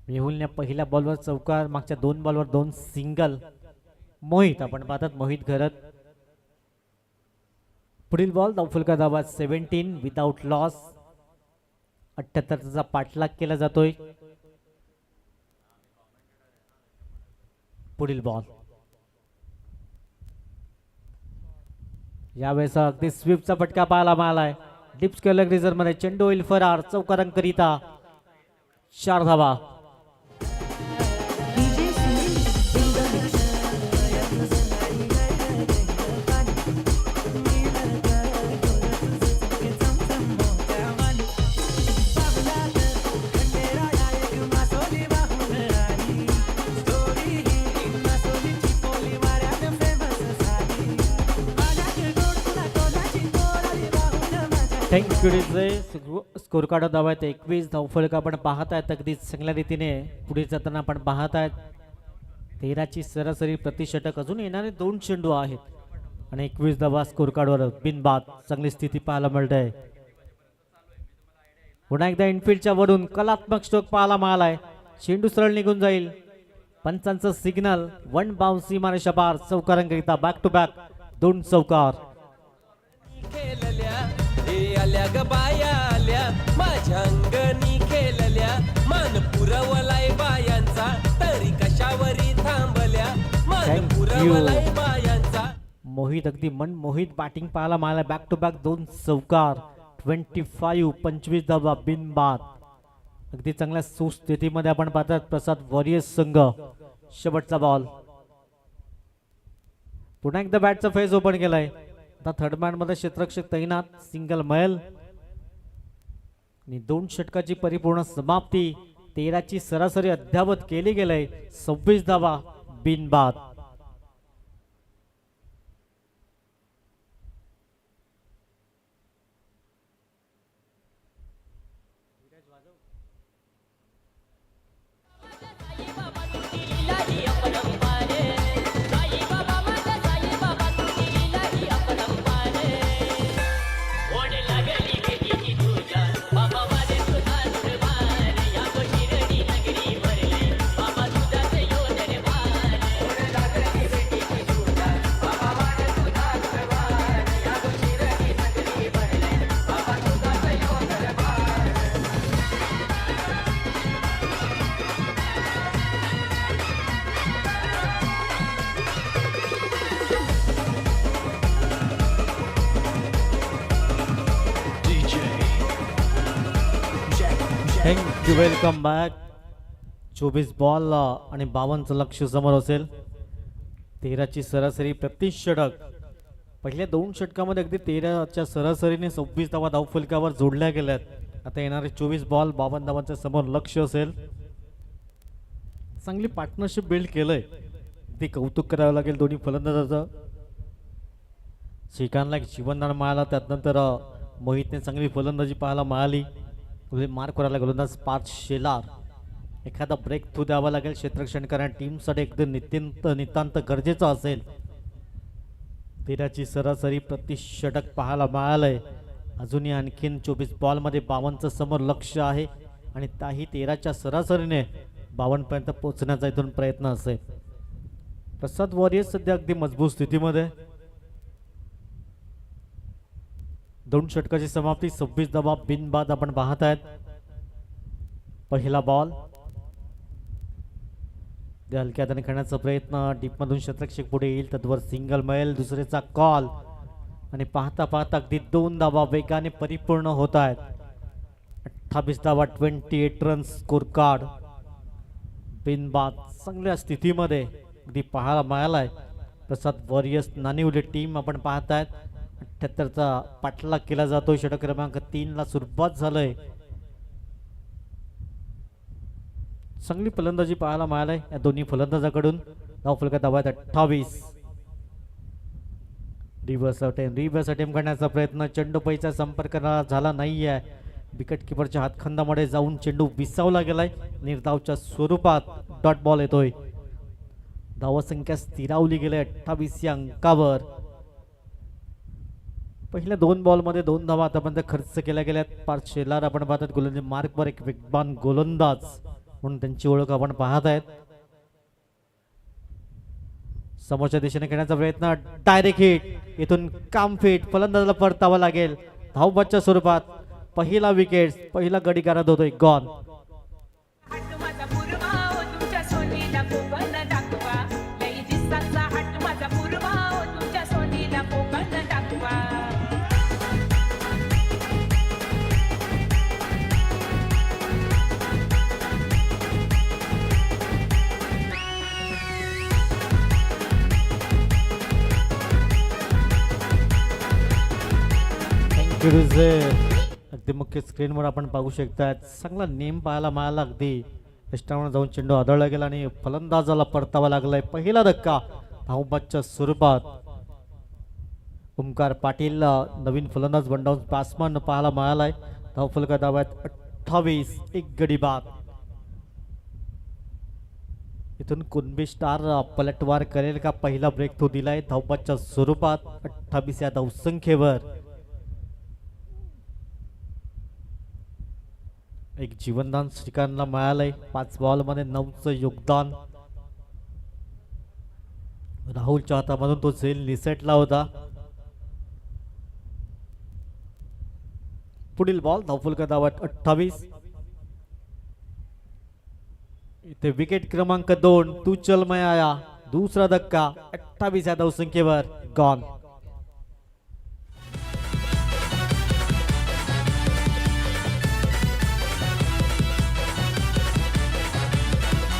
A: मेहुलने पहिल्या बॉलवर चौकार, मागच्या 2 बॉलवर 2 सिंगल. मोहित आपण पाहतात मोहित घरत. पुढील बॉल धावफलका धावा 17 विदाउट लॉस. 78चा पाठलाग केला जातोय. पुढील बॉल यावेळेस अगदी स्वीपचा फटका पाहायला मिळालाय. डिप्स केलं ग्रीजर मध्ये. चेंडू होईल फरार. चौकारांकरिता 4 धावा. Thank you DJ. स्कोर कार्ड धावा आहेत 21. धावफलक आपण पाहत आहेत अगदी चांगल्या रीतीने पुढे जाताना आपण पाहत आहेत. 13ची सरासरी प्रतिषटक. अजून येणारे 2 चेंडू आहेत आणि 21 धावा स्कोर कार्डवर बिनबाद. चांगली स्थिती पाहायला मिळत आहे. पुन्हा एकदा इनफिल्डच्या वरून कलात्मक स्ट्रोक पाहायला मिळालाय. चेंडू सरळ निघून जाईल. पंचांचं सिग्नल, वन बाउन्सी मारेशा पार, चौकारांकरिता बॅक टू बॅक 2 चौकार.
E: खेळल्या हे आल्या ग बाया आल्या माझ्या अंगणी खेळल्या मान पुरवलाय बायांचा तरी कशावरी थांबल्या मान
A: Thank you.
E: पुरवलाय बायांचा.
A: मोहित अगदी मन मोहित बॅटिंग पाहायला मिळाला. बॅक टू बॅक 2 चौकार. 25 धावा बिनबाद. अगदी चांगल्या सुस्थितीमध्ये आपण पाहतात प्रसाद वॉरियर्स संघ. शेवटचा बॉल, पुन्हा एकदा बॅटचा फेस ओपन केलाय. आता थर्ड मॅन मध्ये क्षेत्ररक्षक तैनात. सिंगल मैल आणि 2 षटकाची परिपूर्ण समाप्ती. 13ची सरासरी अद्यावत केली गेलंय. 26 धावा बिनबाद. Thank you. Welcome back. 24 ball आणि 52चं लक्ष समोर असेल. 13ची सरासरी प्रति षटक. पहिल्या 2 षटकामध्ये अगदी 13च्या सरासरीने 26 धावा धावफलकावर जोडल्या गेल्यात. आता येणारे 24 बॉल 52 धावांच्या समोर लक्ष असेल. चांगली पार्टनरशिप बिल्ड केलंय. ते कौतुक करावं लागेल दोन्ही फलंदाजाचं. श्रीकांतला एक जीवनदान मिळाला. त्यानंतर मोहितने चांगली फलंदाजी पाहायला मिळाली. मार्क करायला गोलंदाज पार्थ शेलार. एखादा ब्रेक थ्रू द्यावा लागेल क्षेत्ररक्षण कारण टीमसाठी एकदम नितांत गरजेचं असेल. 13ची सरासरी प्रति षटक पाहायला मिळालंय. अजूनही आणखीन 24 बॉलमध्ये 52चं समोर लक्ष आहे आणि त्याही 13च्या सरासरीने 52 पर्यंत पोहोचण्याचा इथून प्रयत्न असेल. प्रसाद वॉरियर्स सध्या अगदी मजबूत स्थितीमध्ये. 2 षटकाची समाप्ती. 26 धावा बिनबाद आपण पाहत आहेत. पहिला बॉल हलक्या हाताने खेळण्याचा प्रयत्न. डीपमधून क्षेत्ररक्षक पुढे येईल. तत्वर सिंगल मैल. दुसरेचा कॉल आणि पाहता पाहता अगदी 2 धावा वेगाने परिपूर्ण होत आहेत. 28 धावा 28 रन स्कोर कार्ड बिनबाद. चांगल्या स्थितीमध्ये अगदी पाहायला मिळालाय. प्रसाद वॉरियर्स नाणिवली टीम आपण पाहतायत. 78चा पाठलाग केला जातो. षटक क्रमांक 3 ला सुरुवात झालंय. चांगली फलंदाजी पाहायला मिळालाय या दोन्ही फलंदाजाकडून. धावफलकात धावा आहेत 28. रिव्हर्स अटेम्प्ट करण्याचा प्रयत्न. चेंडू पैचा संपर्क झाला नाहीये. विकेट किपरच्या हातखंडामध्ये जाऊन चेंडू विसावला गेलाय. निर्धावच्या स्वरूपात डॉट बॉल येतोय. धावसंख्या स्थिरावली गेली 28 या अंकावर. पहिल्या 2 बॉलमध्ये 2 धावा आतापर्यंत खर्च केल्या गेल्यात. पार्थ शेलार आपण पाहतात गोलंदाज मार्कवर एक वेगवान गोलंदाज म्हणून त्यांची ओळख आपण पाहत आहेत. समोरच्या दिशेने खेळण्याचा प्रयत्न. Direct hit. इथून काम फिट. फलंदाजाला परतावा लागेल. धावबादच्या स्वरूपात पहिला विकेट. पहिला गडी करत होतोय गॉन.
F: हाट माझा पुरवा ओ तुमच्या सोनीला कोकण दाखवा. लई दिसाचा हाट माझा पुरवा ओ तुमच्या सोनीला कोकण दाखवा.
A: अगदी मुख्य स्क्रीनवर आपण पाहू शकता. चांगला नेम पाहायला मिळाला. अगदी यष्टावर जाऊन चेंडू आदळला गेला आणि फलंदाजाला परतावा लागलाय. पहिला धक्का धावबादच्या स्वरूपात. ओमकार पाटील नवीन फलंदाज बंडाऊन बॅट्समन पाहायला मिळालाय. धावफलका धाव्यात 28. एक गडी बाद. इथून कुणबी स्टार पलटवार करेल का? पहिला ब्रेक तो दिलाय धावबादच्या स्वरूपात 28 या धावसंख्येवर. एक जीवनदान श्रीकांतला मिळालंय. 5 बॉलमध्ये 9चं योगदान. राहुलच्या हातामधून तो झेल निसटला होता. पुढील बॉल धावफलका धावत 28. इथे विकेट क्रमांक 2 तू चल मैं आया, दुसरा धक्का 28 या धावसंख्येवर गॉन.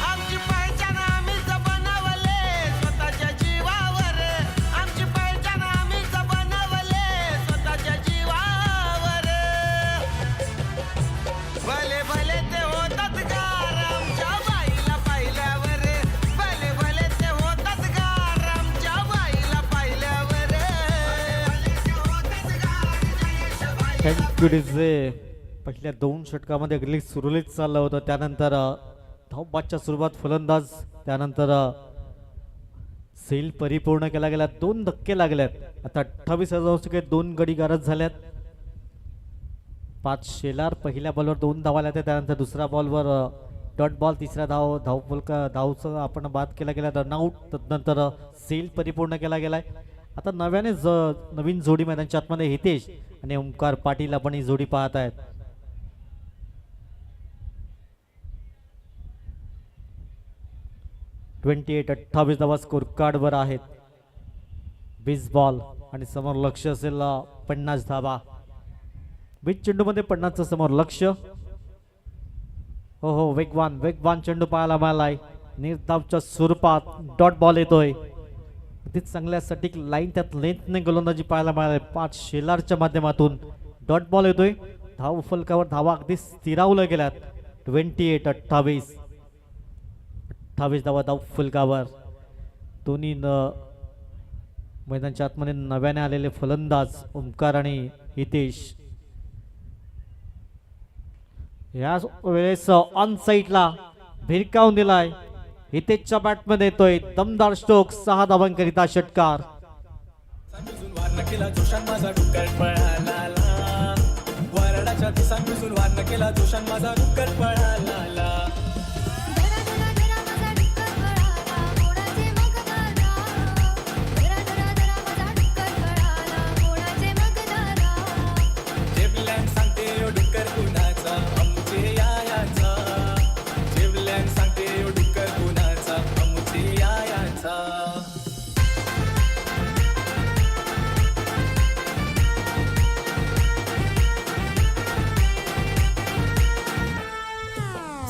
G: आमची पहिचान आम्हीच बनवले स्वतःच्या जीवावर. आमची पहिचान आम्हीच बनवले स्वतःच्या जीवावर. भले भले ते होतात गार आमच्या बाईला पाहिल्यावर. भले भले ते होतात गार आमच्या बाईला पाहिल्यावर.
A: Thank you DJ. पहिल्या 2 षटकामध्ये अगदी सुरळीत चाललं होतं. त्यानंतर धावबादच्या सुरुवात फलंदाज, त्यानंतर सेल परिपूर्ण केला गेला. 2 धक्के लागल्यात. आता 28 धावसंख्ये 2 गडी गारद झाल्यात. 5 शेलार पहिल्या बॉलवर 2 धावा आल्या. त्यानंतर दुसऱ्या बॉलवर डॉट बॉल, तिसऱ्या धावफलका धावचं आपण बाद केला गेला रनआउट. तदनंतर सेल परिपूर्ण केला गेलाय. आता नव्याने नवीन जोडी मैदानाच्या आतमध्ये हितेश आणि ओंकार पाटील आपण ही जोडी पाहत आहेत. ट्वेंटी 28 धावा स्कोर कार्डवर आहेत. 20 बॉल आणि समोर लक्ष असेल 50 धावा. 20 चेंडूमध्ये 50चं समोर लक्ष. हो वेगवान वेगवान चेंडू पाहायला मिळालाय. निर्धावच्या स्वरूपात डॉट बॉल येतोय. अगदी चांगल्या सटीक लाईन त्यात लेंथने गोलंदाजी पाहायला मिळाली. 5 शेलारच्या माध्यमातून डॉट बॉल येतोय. धाव फलकावर धावा अगदी स्थिरावल्या गेल्यात. 28 धावा धाव फलकावर. दोन्ही मैदानाच्या आतमध्ये नव्याने आलेले फलंदाज ओंकार आणि हितेश. या वेळेस ऑन साईडला भिरकावून दिलाय. हितेशच्या बॅटमध्ये येतोय दमदार स्ट्रोक. 6 धावांकरिता षटकार.
H: केला जोशान माझा डुक्कर पळाला. वरडाच्या दिसांपासून वार्ण केला जोशान माझा डुक्कर पळाला.
B: धरा धरा धरा माझा डुक्कर पळाला, कोणाचे मग दादा. धरा धरा धरा माझा डुक्कर पळाला, कोणाचे मग दादा.
H: जेवल्यान सांगते यो डुक्कर कुणाचा आमचे यायाचा. जेवल्यान सांगते यो डुक्कर कुणाचा आमचे यायाचा.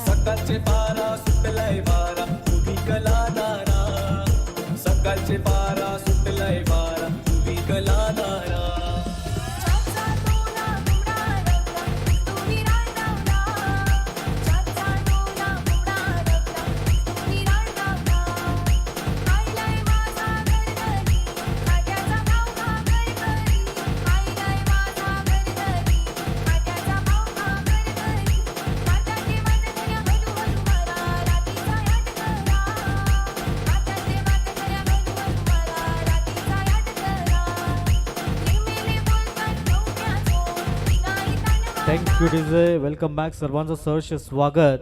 H: सकाळचे 12 सुटलाय 12 उभी कलादारा. सकाळचे 12 सुटलाय 12 उभी कलादारा.
B: चाचा टोला बुडा रगला, तुम्ही रांडावला. चाचा टोला बुडा रगला, तुम्ही रांडावला. आईलाय माझा गरगरी, खाट्याचा भाव खा गरगरी. आईलाय माझा गरगरी, खाट्याचा भाव खा गरगरी. खाट्याचे वाटकऱ्या हलू हलू मला, रातीचा याट करा. खाट्याचे वाटकऱ्या हलू हलू मला, रातीचा याट करा. निर्मिले बोलतात नवख्याचो, नाही ताणवा.
A: Thank you DJ. Welcome back. सर्वांचं सहर्ष स्वागत.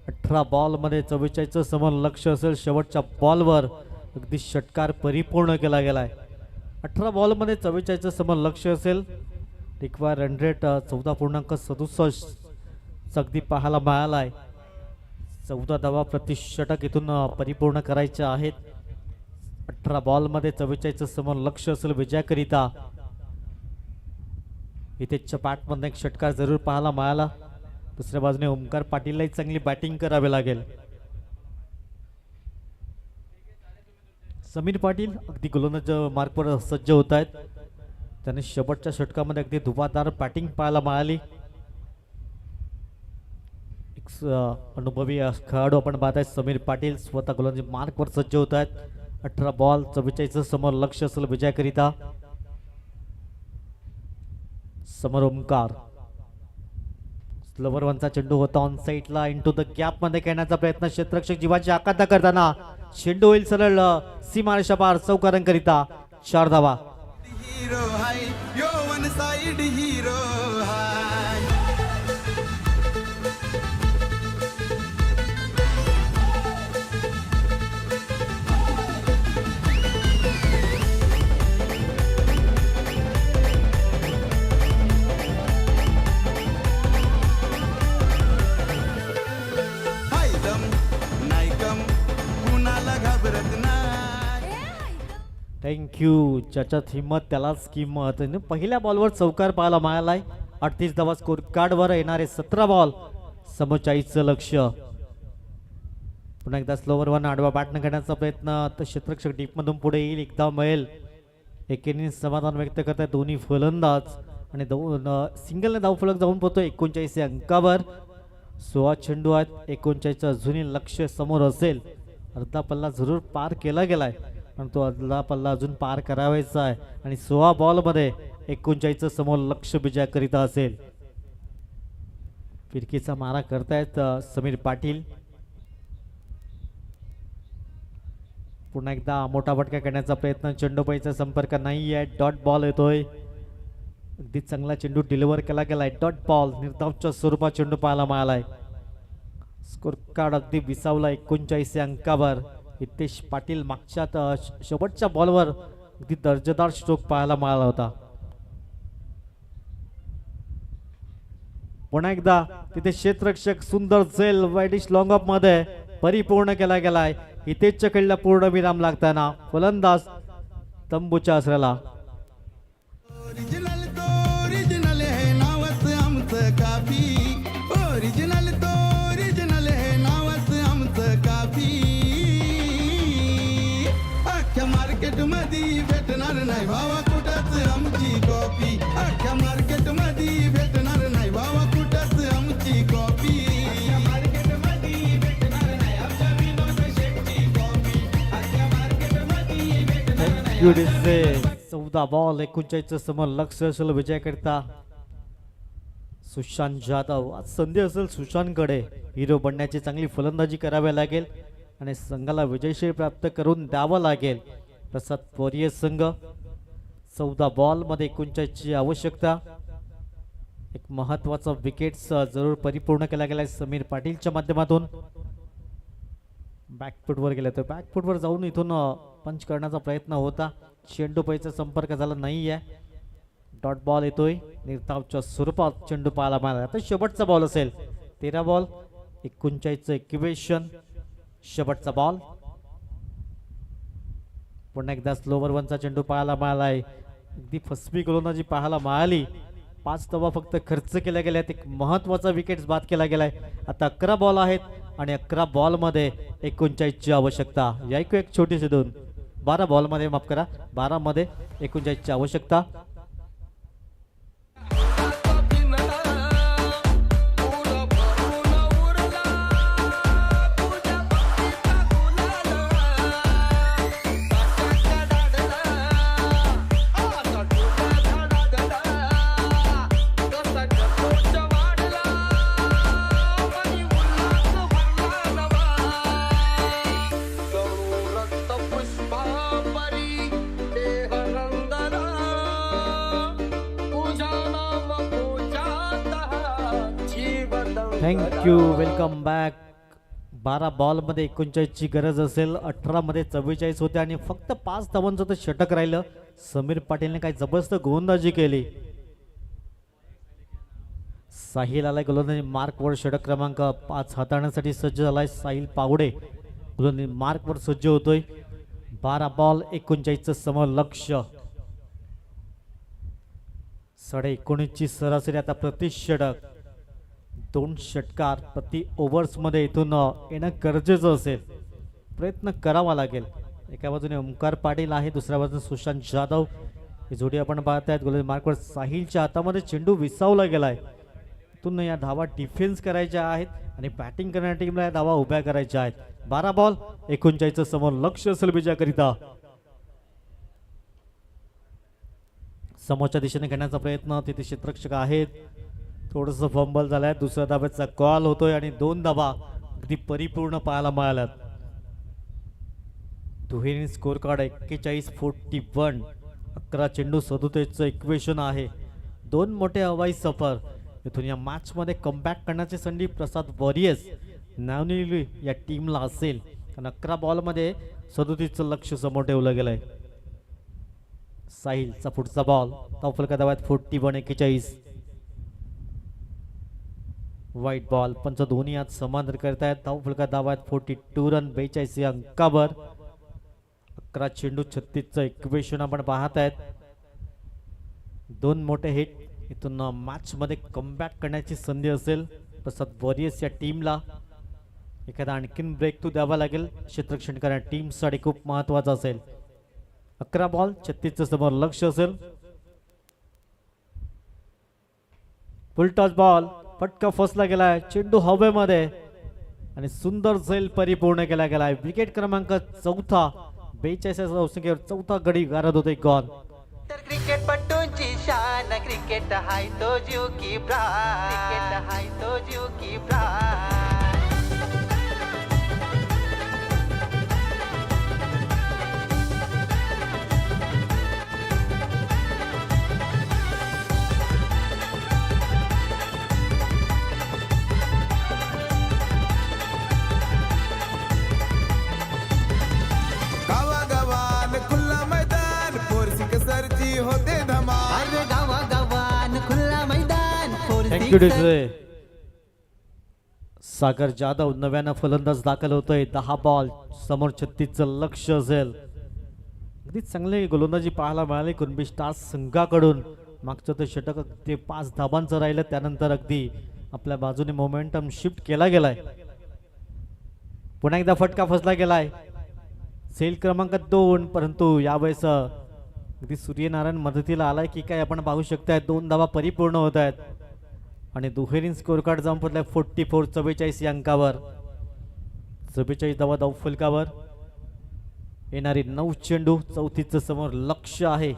A: 18 बॉलमध्ये 44चं समोर लक्ष असेल. शेवटच्या बॉलवर अगदी षटकार परिपूर्ण केला गेलाय. 18 बॉलमध्ये 44चं समोर लक्ष असेल. रिक्वायर रन रेट 14.67 अगदी पाहायला मिळालाय. 14 धावा प्रति षटक इथून परिपूर्ण करायच्या आहेत. 18 बॉलमध्ये 44चं समोर लक्ष असेल विजयाकरिता. हितेशच्या बॅटमधून एक षटकार जरूर पाहायला मिळाला. दुसऱ्या बाजूने ओंकार पाटीललाही चांगली बॅटिंग करावी लागेल. समीर पाटील अगदी गोलंदाज मार्कवर सज्ज होत आहेत. त्याने शेवटच्या षटकामध्ये अगदी धुवाधार बॅटिंग पाहायला मिळाली. एक अनुभवी खेळाडू आपण पाहत आहेत. समीर पाटील स्वतः गोलंदाजी मार्कवर सज्ज होत आहेत. 18 बॉल 44 समोर लक्ष असेल विजयाकरिता. समोर ओंकार. स्लोवर वनचा चेंडू होता ऑन साईडला. इंटू द गॅप मध्ये खेळण्याचा प्रयत्न. क्षेत्ररक्षक जीवाची आकांक्षा करताना चेंडू होईल सरळ सीमारेषा पार. चौकारांकरिता 4 धावा.
G: हिरो हाय यो वन साइड हिरो हाय.
A: थँक्यू. ज्याच्यात हिंमत त्यालाच किंमत. आणि पहिल्या बॉलवर चौकार पाहायला मिळालाय. 38 धावा स्कोर कार्डवर येणारे 17 बॉल, 45चं लक्ष. पुन्हा एकदा स्लोवर वन आडवा बॅटनं घेण्याचा प्रयत्न, तर क्षेत्ररक्षक डीपमधून पुढे येईल, एकदा मिळेल. एकेने समाधान व्यक्त करतात दोन्ही फलंदाज आणि सिंगलने धावफलक जाऊन पोहतो 39 या अंकावर. 16 चेंडू आहेत, 39चं अजूनही लक्ष समोर असेल. अर्धा पल्ला जरूर पार केला गेलाय, पण तो अर्धा पल्ला अजून पार करावायचा आहे आणि 16 बॉलमध्ये 39चं समोर लक्ष विजय करीता असेल. फिरकीचा मारा करतायत समीर पाटील. पुन्हा एकदा मोठा फटका करण्याचा प्रयत्न, चेंडूपैचा संपर्क नाही आहे. डॉट बॉल येतोय. अगदी चांगला चेंडू डिलिव्हर केला गेलाय. डॉट बॉल निर्धावच्या स्वरूपात चेंडू पाहायला मिळालाय. स्कोर कार्ड अगदी विसावला 39 या अंकावर. हितेश पाटील मागच्या शेवटच्या बॉलवर अगदी दर्जेदार स्ट्रोक पाहायला मिळाला होता. पुन्हा एकदा तिथे क्षेत्ररक्षक सुंदर झेल वाईडिश लॉंग ऑफ मध्ये परिपूर्ण केला गेलाय. हितेशच्या खेळला पूर्ण विराम लागताना फलंदाज तंबूच्या आसऱ्याला.
I: ओरिजिनल तो ओरिजिनल है नावच आमचं काफी. ओरिजिनल तो ओरिजिनल है नावच आमचं काफी. अख्ख्या मार्केट मध्ये भेटणार नाही भावा कुठंच आमची कॉपी. अख्ख्या मार्केट मध्ये भेटणार नाही भावा कुठंच आमची कॉपी. अख्ख्या मार्केट मध्ये भेटणार नाही आमच्या विनोद शेठची कॉपी. अख्ख्या मार्केट मध्ये भेटणार नाही.
A: 14 बॉल 39चं समोर लक्ष असेल विजय करता सुशांत जाधव. आज संधी असेल सुशांतकडे. हिरो बनण्याची चांगली फलंदाजी करावी लागेल आणि संघाला विजयश्री प्राप्त करून द्यावं लागेल. प्रसाद पोरिये संघ 14 बॉलमध्ये 39ची आवश्यकता. एक महत्वाचा विकेट्स जरूर परिपूर्ण केला गेलाय समीर पाटीलच्या माध्यमातून. बॅकफुटवर गेले तर बॅकफुटवर जाऊन इथून पंच करण्याचा प्रयत्न होता. चेंडू पैचा संपर्क झाला नाही आहे. डॉट बॉल येतोय निर्धावच्या स्वरूपात चेंडू पाहायला मिळाला. आता शेवटचा बॉल असेल. 13 बॉल 39चं इक्वेशन. शेवटचा बॉल. पुन्हा एकदा स्लोवर वनचा चेंडू पाहायला मिळालाय. अगदी फसवी गोलंदाजी पाहायला मिळाली. 5 धावा फक्त खर्च केल्या गेल्यात. एक महत्वाचा विकेट्स बाद केला गेलाय. आता 11 बॉल आहेत आणि 11 बॉलमध्ये 39ची आवश्यकता. या एक छोटीशी दोन 12 बॉलमध्ये माफ करा 12 मध्ये 39ची आवश्यकता. थँक्यू. Welcome back. 12 बॉलमध्ये 39ची गरज असेल. 18 मध्ये 44 होते आणि फक्त 5 धावांचं तर षटक राहिलं. समीर पाटीलने काही जबरदस्त गोलंदाजी केली. साहिल आलाय गोलंदाजी मार्कवर. षटक क्रमांक 5 हाताळण्यासाठी सज्ज झालाय साहिल पावडे. गोलंदाजी मार्कवर सज्ज होतोय. 12 बॉल 39चं समोर लक्ष. 19.5ची सरासरी आता प्रति षटक. 2 षटकार प्रति ओव्हर्समध्ये इथून येणं गरजेचं असेल. प्रयत्न करावा लागेल. एका बाजूने ओमकार पाटील आहे, दुसऱ्या बाजूने सुशांत जाधव. ही जोडी आपण पाहतायत. गोलंदाजी मार्कवर साहिलच्या हातामध्ये चेंडू विसावला गेलाय. इथून या धावा डिफेन्स करायच्या आहेत आणि बॅटिंग करणाऱ्या टीमला या धावा उभ्या करायच्या आहेत. 12 बॉल 39चं समोर लक्ष असेल विजयाकरिता. समोरच्या दिशेने घेण्याचा प्रयत्न. तिथे क्षेत्ररक्षक आहेत. थोडंसं फंबल झालंय. दुसऱ्या धाब्याचा कॉल होतोय आणि 2 धावा अगदी परिपूर्ण पाहायला मिळाल्यात. दुहेरी स्कोर कार्ड 41-41. 11 चेंडू 37चं इक्वेशन आहे. 2 मोठे हवाई सफर. इथून या मॅच मध्ये कमबॅक करण्याची संधी प्रसाद वॉरियर्स नावनिली या टीमला असेल. कारण 11 बॉलमध्ये 37चं लक्ष समोर ठेवलं गेलंय. साहिलचा पुढचा बॉल. धावफलका धावात 41-41. White ball. पंच दोन्ही आज समांतर करतायत. धावफलका धावात 42 रन 42 अंकावर. 11 चेंडू 36चं इक्वेशन आपण पाहत आहेत. 2 मोठे हिट इथून मॅच मध्ये कमबॅक करण्याची संधी असेल. तसंच वॉरियर्स या टीमला एखादा आणखीन ब्रेक थ्रू द्यावा लागेल. क्षेत्ररक्षण करण्या टीमसाठी खूप महत्वाचं असेल. 11 बॉल 36चं समोर लक्ष असेल. फुल टॉस बॉल फटका फसला गेलाय. चेंडू हवेमध्ये आणि सुंदर झेल परिपूर्ण केला गेलाय. विकेट क्रमांक 4 42 धावसंख्येवर 4था गडी गारद होते गॉन.
D: तर क्रिकेटपटूंची शान क्रिकेट हाय तो जीव की प्राण क्रिकेट हाय तो जीव की प्राण.
I: गावागावान खुल्ला मैदान पोरसी कसरची होते धमाल.
D: अरे गावागावान खुल्ला मैदान
A: थँक्यू डिझे. सागर जाधव नव्यानं फलंदाज दाखल होतोय. 10 बॉल समोर 36चं लक्ष असेल. अगदी चांगली गोलंदाजी पाहायला मिळाली कुणबी स्टार्स संघाकडून. मागचं ते षटक अगदी 5 धाबांचं राहिलं. त्यानंतर अगदी आपल्या बाजूने मोमेंटम शिफ्ट केला गेलाय. पुन्हा एकदा फटका फसला गेलाय. सेल क्रमांक 2 परंतु यावेळेस अगदी सूर्यनारायण मदतीला आलाय की काय आपण पाहू शकताय. 2 धावा परिपूर्ण होत आहेत आणि दुहेरी स्कोर कार्ड जाऊन पडलाय 44 44 या अंकावर. 44 धावा धाव फलकावर. येणारी 9 चेंडू 34चं समोर लक्ष आहे.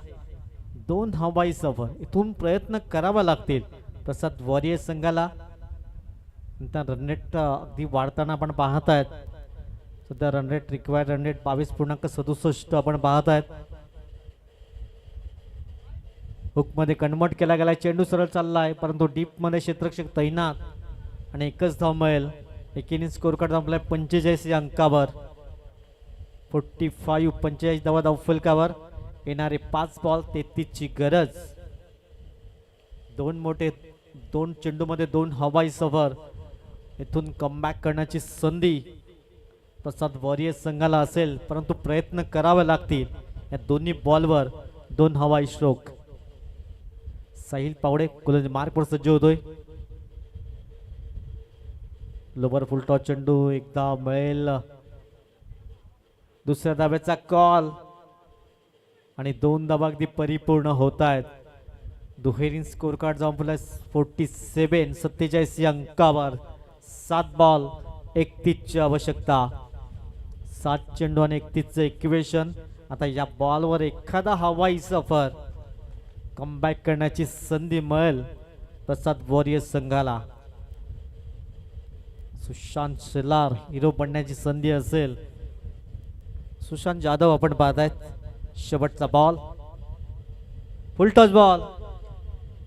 A: 2 धावाई सफर इथून प्रयत्न करावा लागतील प्रसाद वॉरियर्स संघाला. रन रेट अगदी वाढताना आपण पाहत आहेत. सध्या run rate required run rate 22.67 आपण पाहत आहेत. हुकमध्ये कन्वर्ट केला गेला. चेंडू सरळ चाललाय परंतु डीपमध्ये क्षेत्ररक्षक तैनात आणि एकच धाव मिळेल. एकीने स्कोर कार्ड संपलाय 45 या अंकावर. 45 धावा धाव फलकावर. येणारे 5 बॉल 33ची गरज. 2 मोठे 2 चेंडूमध्ये 2 हवाई सफर. इथून कमबॅक करण्याची संधी प्रसाद वॉरियर्स संघाला असेल परंतु प्रयत्न करावे लागतील. या दोन्ही बॉलवर 2 हवाई स्ट्रोक. साहिल पावडे गोलंदाजी मार्कवर सज्ज होतोय. लोवर फुल टॉस चेंडू एकदा मिळेल. दुसऱ्या धाब्याचा कॉल आणि 2 धाबा अगदी परिपूर्ण होत आहेत. दुहेरी स्कोर कार्ड जाऊन पडलाय 47 या अंकावर. 7 बॉल 31ची आवश्यकता. 7 चेंडू आणि 31चं इक्वेशन. आता या बॉलवर एखादा हवाई सफर कमबॅक करण्याची संधी मिळेल प्रसाद वॉरियर्स संघाला. सुशांत शेलार हिरो बनण्याची संधी असेल. सुशांत जाधव आपण पाहतायत. शेवटचा बॉल फुल टॉस बॉल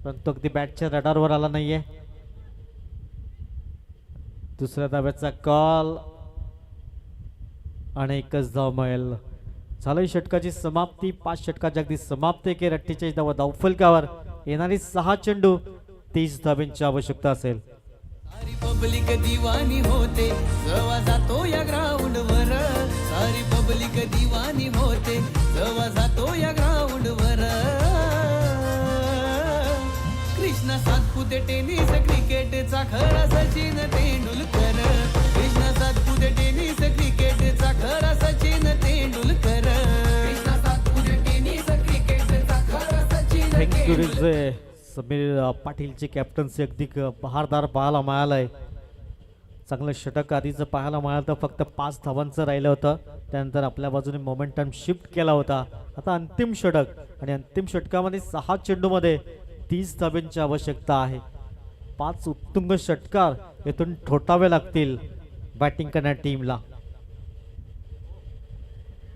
A: परंतु अगदी बॅटच्या रडारवर आला नाहीये. दुसऱ्या धाब्याचा कॉल आणि एकच धाव मिळेल. झालं षटकाची समाप्ती. 5 षटकाची अगदी समाप्ती केली. 48 धावा धाव फलकावर. येणारी 6 चेंडू 30 धाब्यांची आवश्यकता असेल.
G: सारी पब्लिक दिवानी होते जेव्हा जातो या ग्राउंड वर. सारी पब्लिक दिवानी होते जेव्हा जातो या ग्राउंड वर. कृष्णा सातपुते टेनिस क्रिकेटचा खरा सचिन तेंडुलकर. कृष्णा सातपुते टेनिस क्रिकेटचा खरा सचिन तेंडुलकर. कृष्णा सातपुते टेनिस क्रिकेटचा खरा सचिन तेंडुलकर.
A: समीर पाटीलची कॅप्टन्सी अगदी बहारदार पाहायला मिळालंय. चांगलं षटक आधीचं पाहायला मिळालं तर फक्त 5 धावांचं राहिलं होतं. त्यानंतर आपल्या बाजूने मोमेंटम शिफ्ट केला होता. आता अंतिम षटक आणि अंतिम षटकामध्ये 6 चेंडूमध्ये 30 धाब्यांची आवश्यकता आहे. 5 उत्तुंग षटकार येथून ठोठावे लागतील बॅटिंग करण्या टीमला.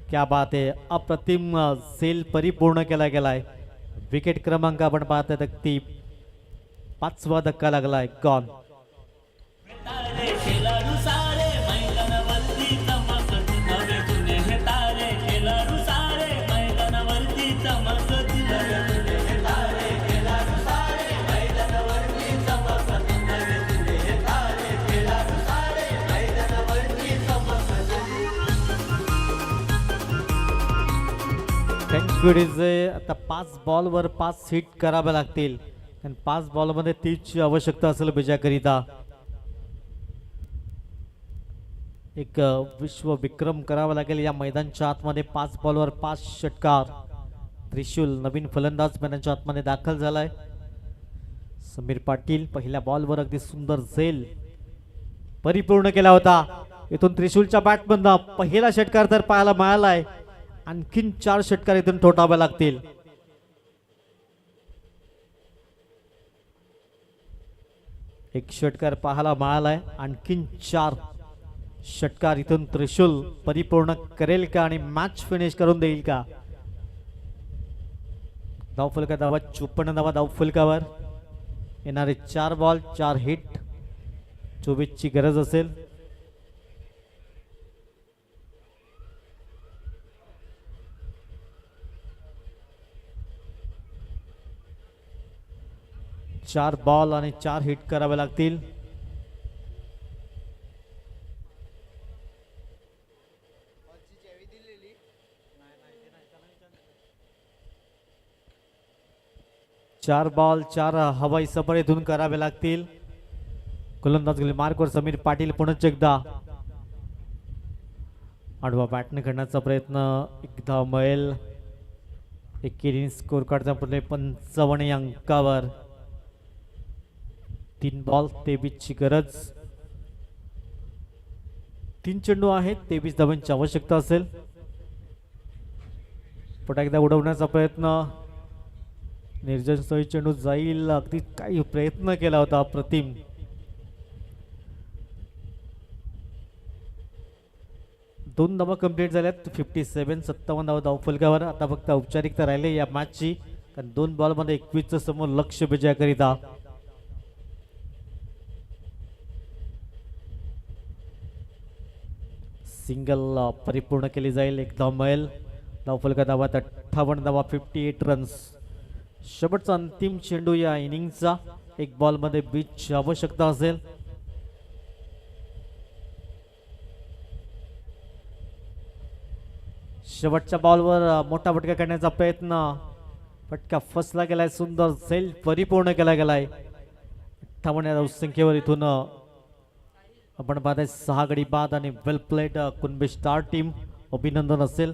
A: क्या बात आहे. अप्रतिम सेल परिपूर्ण केला गेलाय. विकेट क्रमांक आपण पाहताय अगदी 5वा धक्का लागलाय. गॉन. फ्रेंच आता 5 बॉलवर 5 हिट करावे लागतील आणि 5 बॉलमध्ये 30ची आवश्यकता असेल विजयाकरिता. एक विश्व विक्रम करावा लागेल या मैदानच्या आतमध्ये. 5 बॉलवर 5 षटकार. त्रिशूल नवीन फलंदाज मैदानाच्या आतमध्ये दाखल झालाय. समीर पाटील पहिल्या बॉलवर अगदी सुंदर झेल परिपूर्ण केला होता. इथून त्रिशूलच्या बॅटमधनं पहिला षटकार तर पाहायला मिळालाय. आणखीन 4 षटकार इथून ठोठावे लागतील. एक षटकार पाहायला मिळालाय. आणखीन 4 षटकार इथून त्रिशूल परिपूर्ण करेल का आणि मॅच फिनिश करून देईल का. धावफलका धावा 54 धावा धावफलकावर. येणारे 4 बॉल 4 हिट. 24ची गरज असेल. चार बॉल आणि 4 हिट करावे लागतील. चार बॉल 4 हवाई सफर इथून करावे लागतील. गोलंदाज मार्कवर समीर पाटील पुन्हा एकदा आडवा बॅटने करण्याचा प्रयत्न. एकदा मिळेल. एकेरी स्कोर कार्डचा पुढे 55 या अंकावर. 3 बॉल 23ची गरज. 3 चेंडू आहेत. 23 धावांची आवश्यकता असेल. पुन्हा एकदा उडवण्याचा प्रयत्न. निर्जन सही चेंडू जाईल. अगदी काही प्रयत्न केला होता अप्रतिम. दोन धावा कंप्लीट झाल्यात. 57 धावा धावफलकावर. आता फक्त औपचारिकता राहिले या मॅचची, कारण 2 बॉलमध्ये 21चं समोर लक्ष विजयाकरिता. सिंगल परिपूर्ण केली जाईल. एक धाव मिळेल. धावफलका धावात 58 धावा 58 रन्स. शेवटचा अंतिम चेंडू या इनिंगचा. 1 बॉलमध्ये 20ची आवश्यकता असेल. शेवटच्या बॉलवर मोठा फटका करण्याचा प्रयत्न. फटका फसला गेलाय. सुंदर झेल परिपूर्ण केला गेलाय. 58 या धावसंख्येवर इथून आपण पाहताय 6 गडी बाद आणि वेल प्लेड कुणबी स्टार टीम. अभिनंदन असेल.